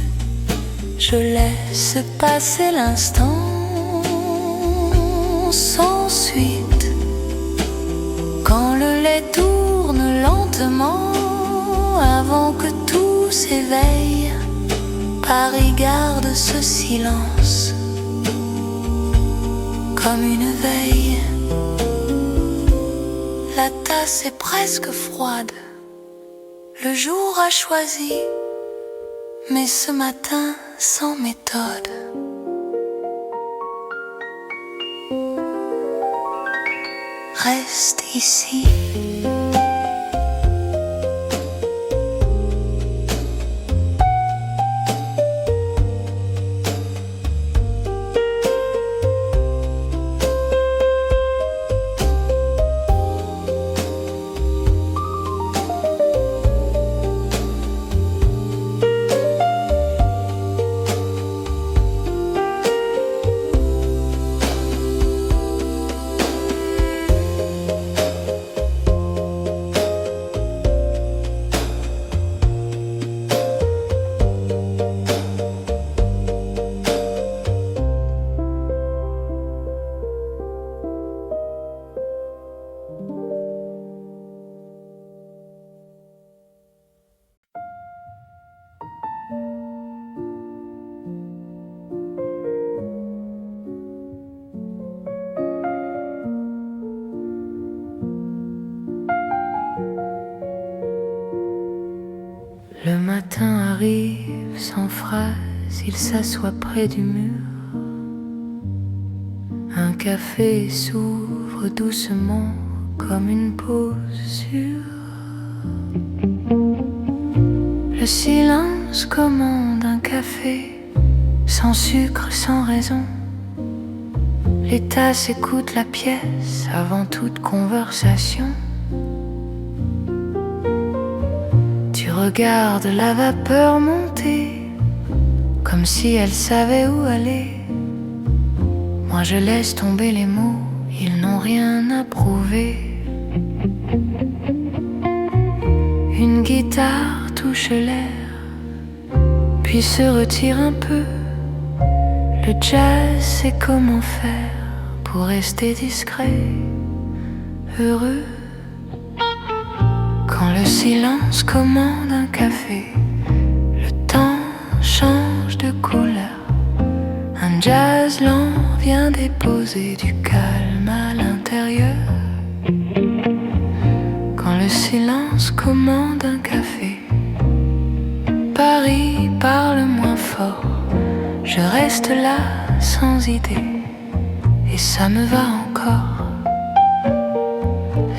Je laisse passer l'instant sans suite. Quand le lait tourne lentement, avant que tout s'éveille, Paris garde ce silence comme une veille. La tasse est presque froide, le jour a choisi, mais ce matin sans méthode. Reste ici. Le matin arrive sans phrase, il s'assoit près du mur. Un café s'ouvre doucement comme une pause sûre. Le silence commande un café, sans sucre, sans raison. Les tasses écoutent la pièce avant toute conversation. Tu regardes la vapeur monter, comme si elle savait où aller. Moi je laisse tomber les mots, ils n'ont rien à prouver. Une guitare touche l'air, puis se retire un peu. Le jazz sait comment faire pour rester discret, heureux. Quand le silence commande un café, le temps change de couleur. Un jazz lent vient déposer du calme à l'intérieur. Quand le silence commande un café, Paris parle moins fort. Je reste là sans idée, et ça me va encore.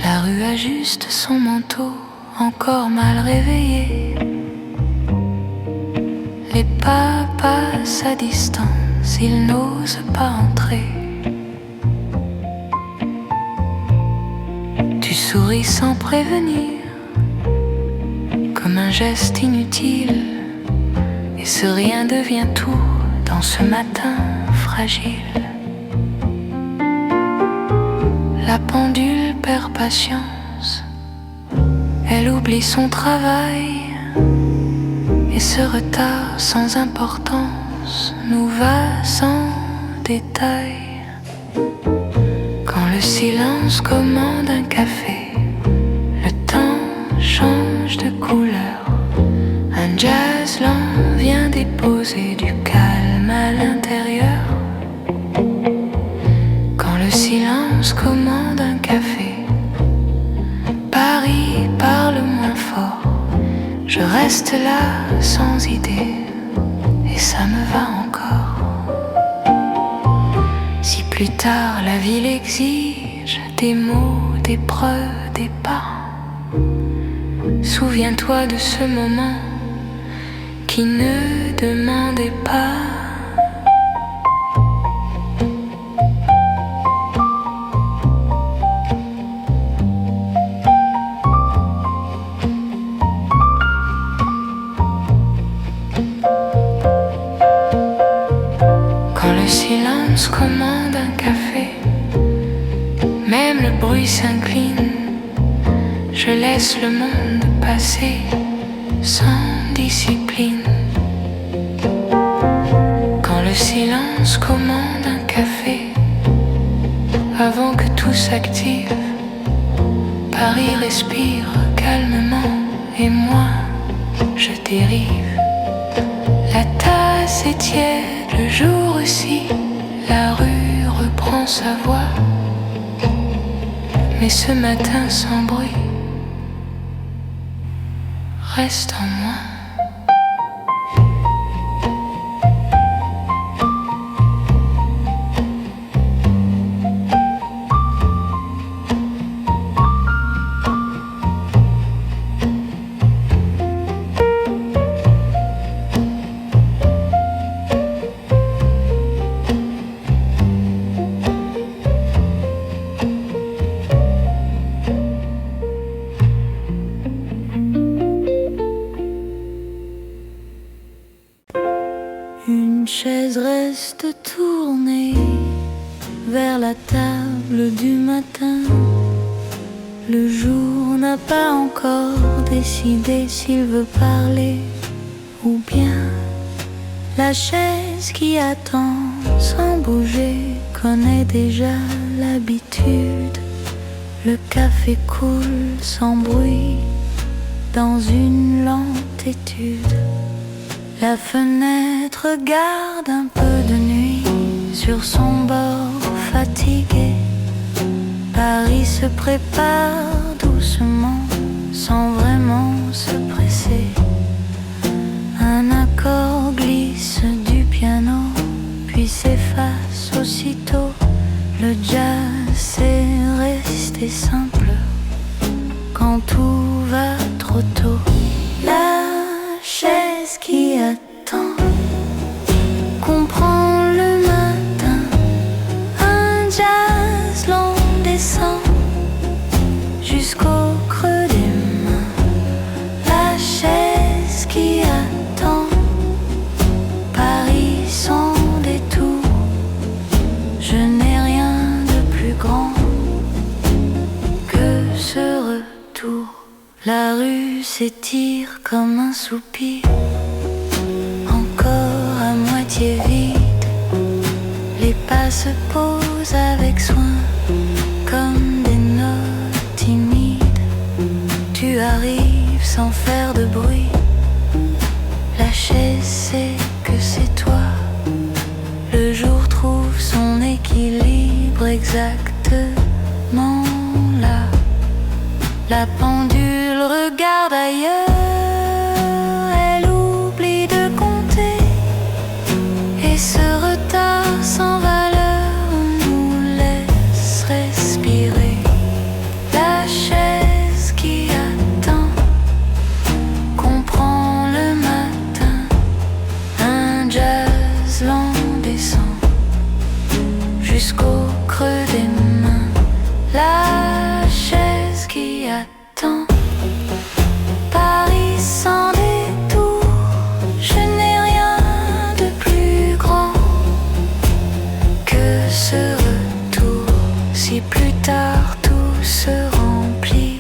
La rue ajuste son manteau, encore mal réveillé. Les pas passent à distance, ils n'osent pas entrer. Tu souris sans prévenir, comme un geste inutile, et ce rien devient tout dans ce matin fragile. La pendule perd patience, elle oublie son travail, et ce retard sans importance nous va sans détail. Quand le silence commande un café. Le temps change de couleur. Un jazz lent vient déposer du calme à l'intérieur. Quand le silence commande un café, Paris parle moins fort. Je reste là sans idée et ça me va encore. Si plus tard la ville exige des mots, des preuves, des pas, souviens-toi de ce moment qui ne demandait pas. Quand le silence commande un café, même le bruit s'incline. Je laisse le monde passer sans discipline. Quand le silence commande un café, avant que tout s'active, Paris respire calmement et moi je dérive. La tasse est tiède, le jour aussi, la rue reprend sa voix. Mais ce matin sans bruit reste en moi. Une chaise reste tournée vers la table du matin. Le jour n'a pas encore décidé s'il veut parler ou bien la chaise qui attend sans bouger connaît déjà l'habitude. Le café coule sans bruit dans une lente étude. La fenêtre garde un peu de nuit sur son bord fatigué. Paris se prépare doucement sans vraiment se presser. Un accord glisse du piano puis s'efface aussitôt. Le jazz c'est resté simple quand tout va trop tôt. La chaise qui attend comprend le matin. Un jazz lent descend jusqu'au creux des mains. La chaise qui attend Paris sans détour. Je n'ai rien de plus grand que ce retour. La rue s'étire comme un soupir, encore à moitié vide. Les pas se posent avec soin, comme des notes timides. Tu arrives sans faire de bruit. La chaise sait que c'est toi. Le jour trouve son équilibre exactement là. La pendule regarde ailleurs, elle oublie de compter. Et ce retard sans valeur nous laisse respirer. La chaise qui attend comprend le matin. Un jazz lent descend jusqu'au creux des mains. La chaise qui attend Paris sans détour. Je n'ai rien de plus grand que ce retour. Si plus tard tout se remplit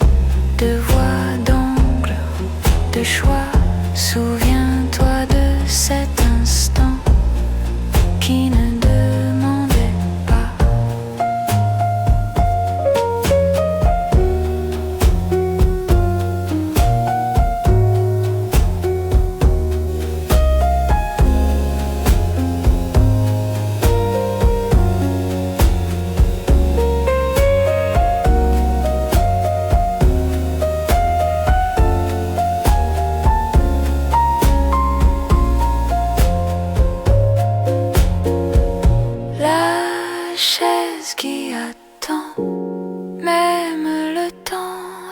de voix, d'angles, de choix, souviens-toi de cet instant qui ne demandait pas.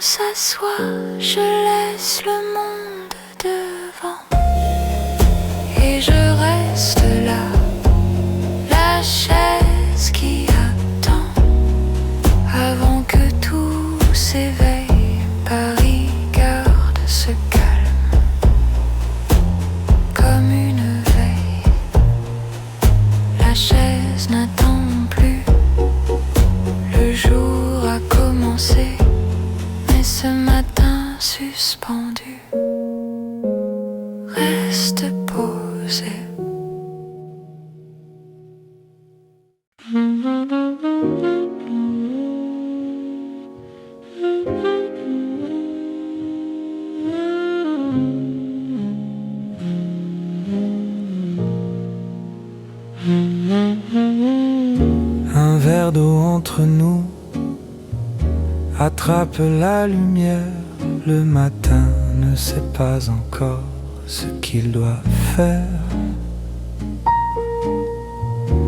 s'assoit, je laisse le monde devant et je reste là, la chaise qui attend avant que tout s'éveille. Paris garde ce calme comme une veille. La chaise n'attend plus, le jour a commencé, mais ce matin suspendu reste posé. Un verre d'eau entre nous attrape la lumière. Le matin ne sait pas encore ce qu'il doit faire.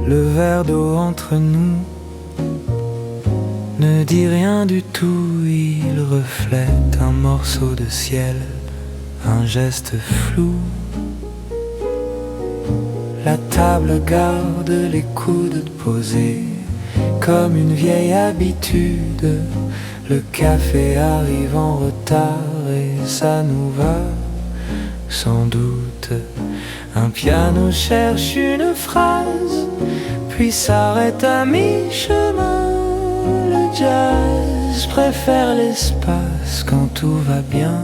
Le verre d'eau entre nous ne dit rien du tout. Il reflète un morceau de ciel, un geste flou. La table garde les coudes posés comme une vieille habitude. Le café arrive en retard et ça nous va sans doute. Un piano cherche une phrase, puis s'arrête à mi-chemin. Le jazz préfère l'espace quand tout va bien.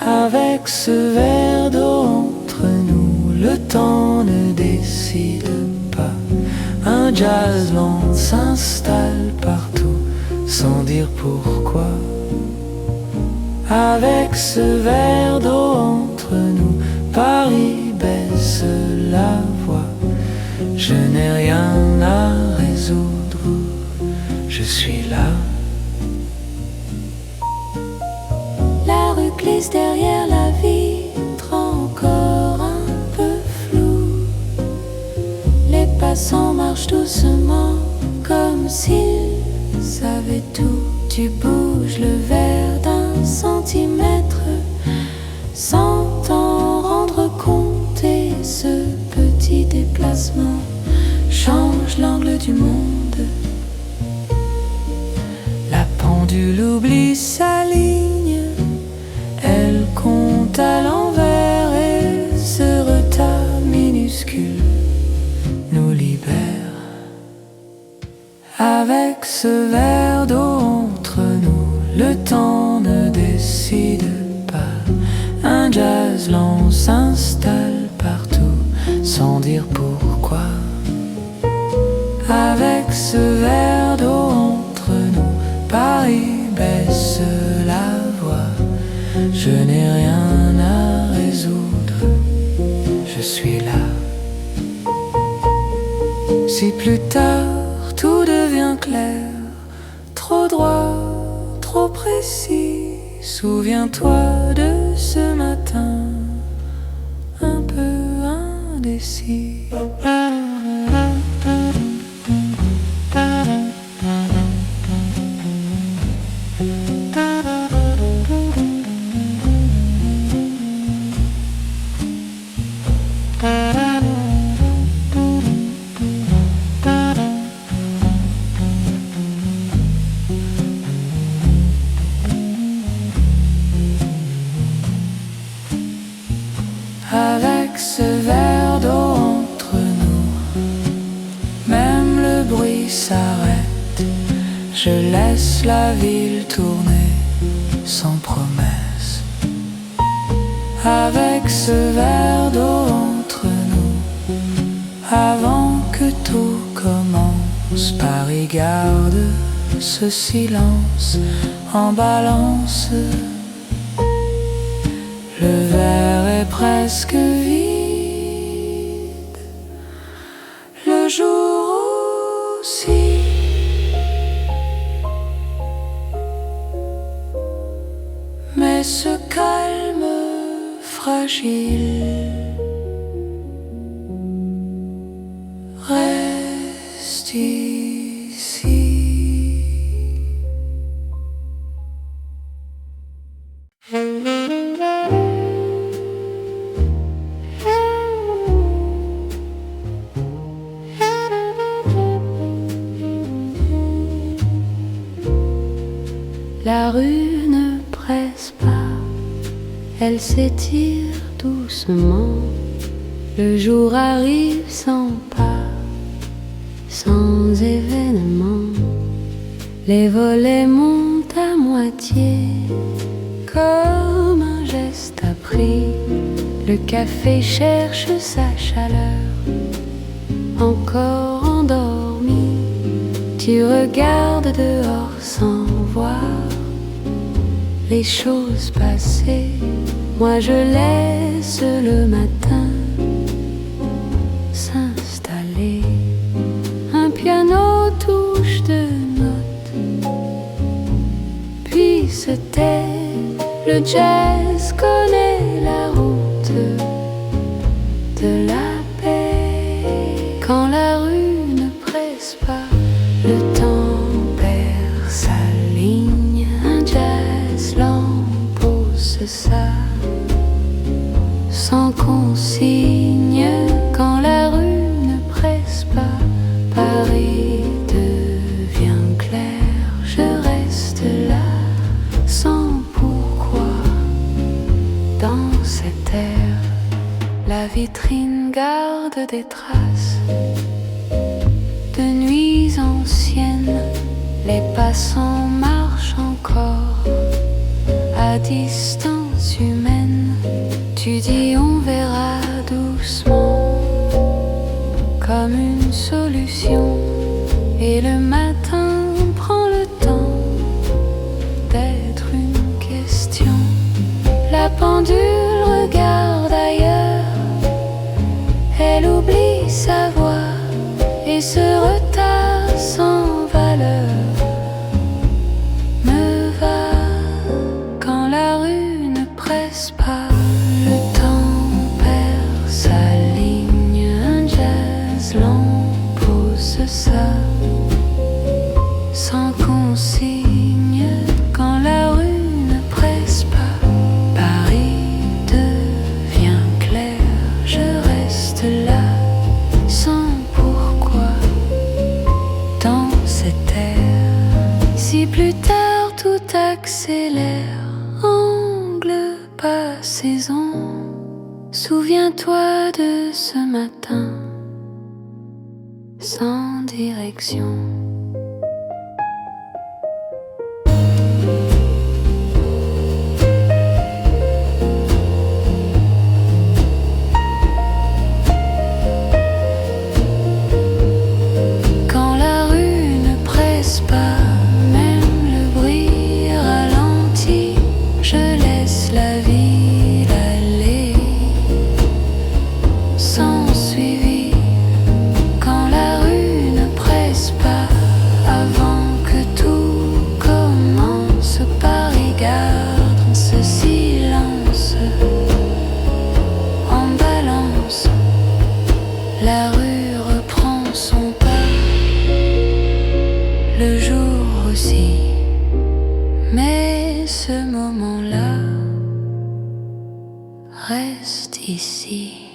Avec ce verre d'eau entre nous, le temps ne décide pas. Un jazz lent s'installe partout, sans dire pourquoi. Avec ce verre d'eau entre nous, Paris baisse la voix. Je n'ai rien à résoudre, je suis là. La rue glisse derrière la vitre, encore un peu floue. Les passants marchent doucement, comme s'ils savaient tout. Tu bouges le verre d'un centimètre, sans t'en rendre compte, et ce petit déplacement change l'angle du monde. La pendule oublie sa ligne, elle compte à l'envers, et ce retard minuscule nous libère. Avec ce verre d'eau entre nous, le temps ne décide pas. Un jazz lent s'installe partout, sans dire pourquoi. Avec ce verre d'eau entre nous, Paris baisse la voix. Je n'ai rien à résoudre, je suis là. Si plus tard tout devient clair, trop droit, trop précis, souviens-toi de ce matin, un peu indécis. Avec ce verre d'eau entre nous, même le bruit s'arrête. Je laisse la ville tourner sans promesse. Avec ce verre d'eau entre nous, avant que tout commence, Paris garde ce silence en balance. Le verre est presque vide, le jour aussi. Mais ce calme fragile reste ici. La rue ne presse pas, elle s'étire doucement. Le jour arrive sans pas, sans événement. Les volets montent à moitié, comme un geste appris. Le café cherche sa chaleur, encore endormi. Tu regardes dehors sans voir les choses passer. Moi je laisse le matin s'installer. Un piano touche de notes, puis se tait. Le jazz connaît la route de la paix. Quand la rue ne presse pas, le temps perd sa ligne. Un jazz lent pose ça sans consigne. Quand la rue ne presse pas, Paris devient clair. Je reste là sans pourquoi. Dans cette air, la vitrine garde des traces de nuits anciennes. Les passants marchent encore à distance humaine. Tu dis on verra doucement, comme une solution. Et le matin prend le temps d'être une question. La pendule regarde ailleurs, elle oublie sa voix et ce retard sans valeur me va. Quand la rue ne presse pas, le temps perd sa ligne. Un jazz lent pose ça sans consigne. Quand la rue ne presse pas, Paris devient clair. Je reste là sans pourquoi. Dans cette air, si plus tard tout accélère, angle pas saison. Souviens-toi de ce matin sans direction. Quand la rue ne presse pas, même le bruit ralentit. Je laisse la ville aller sans suivi. Quand la rue ne presse pas, avant que tout commence, Paris garde ce silence en balance. La rue reprend son pas, le jour aussi. Mais ce moment-là reste ici.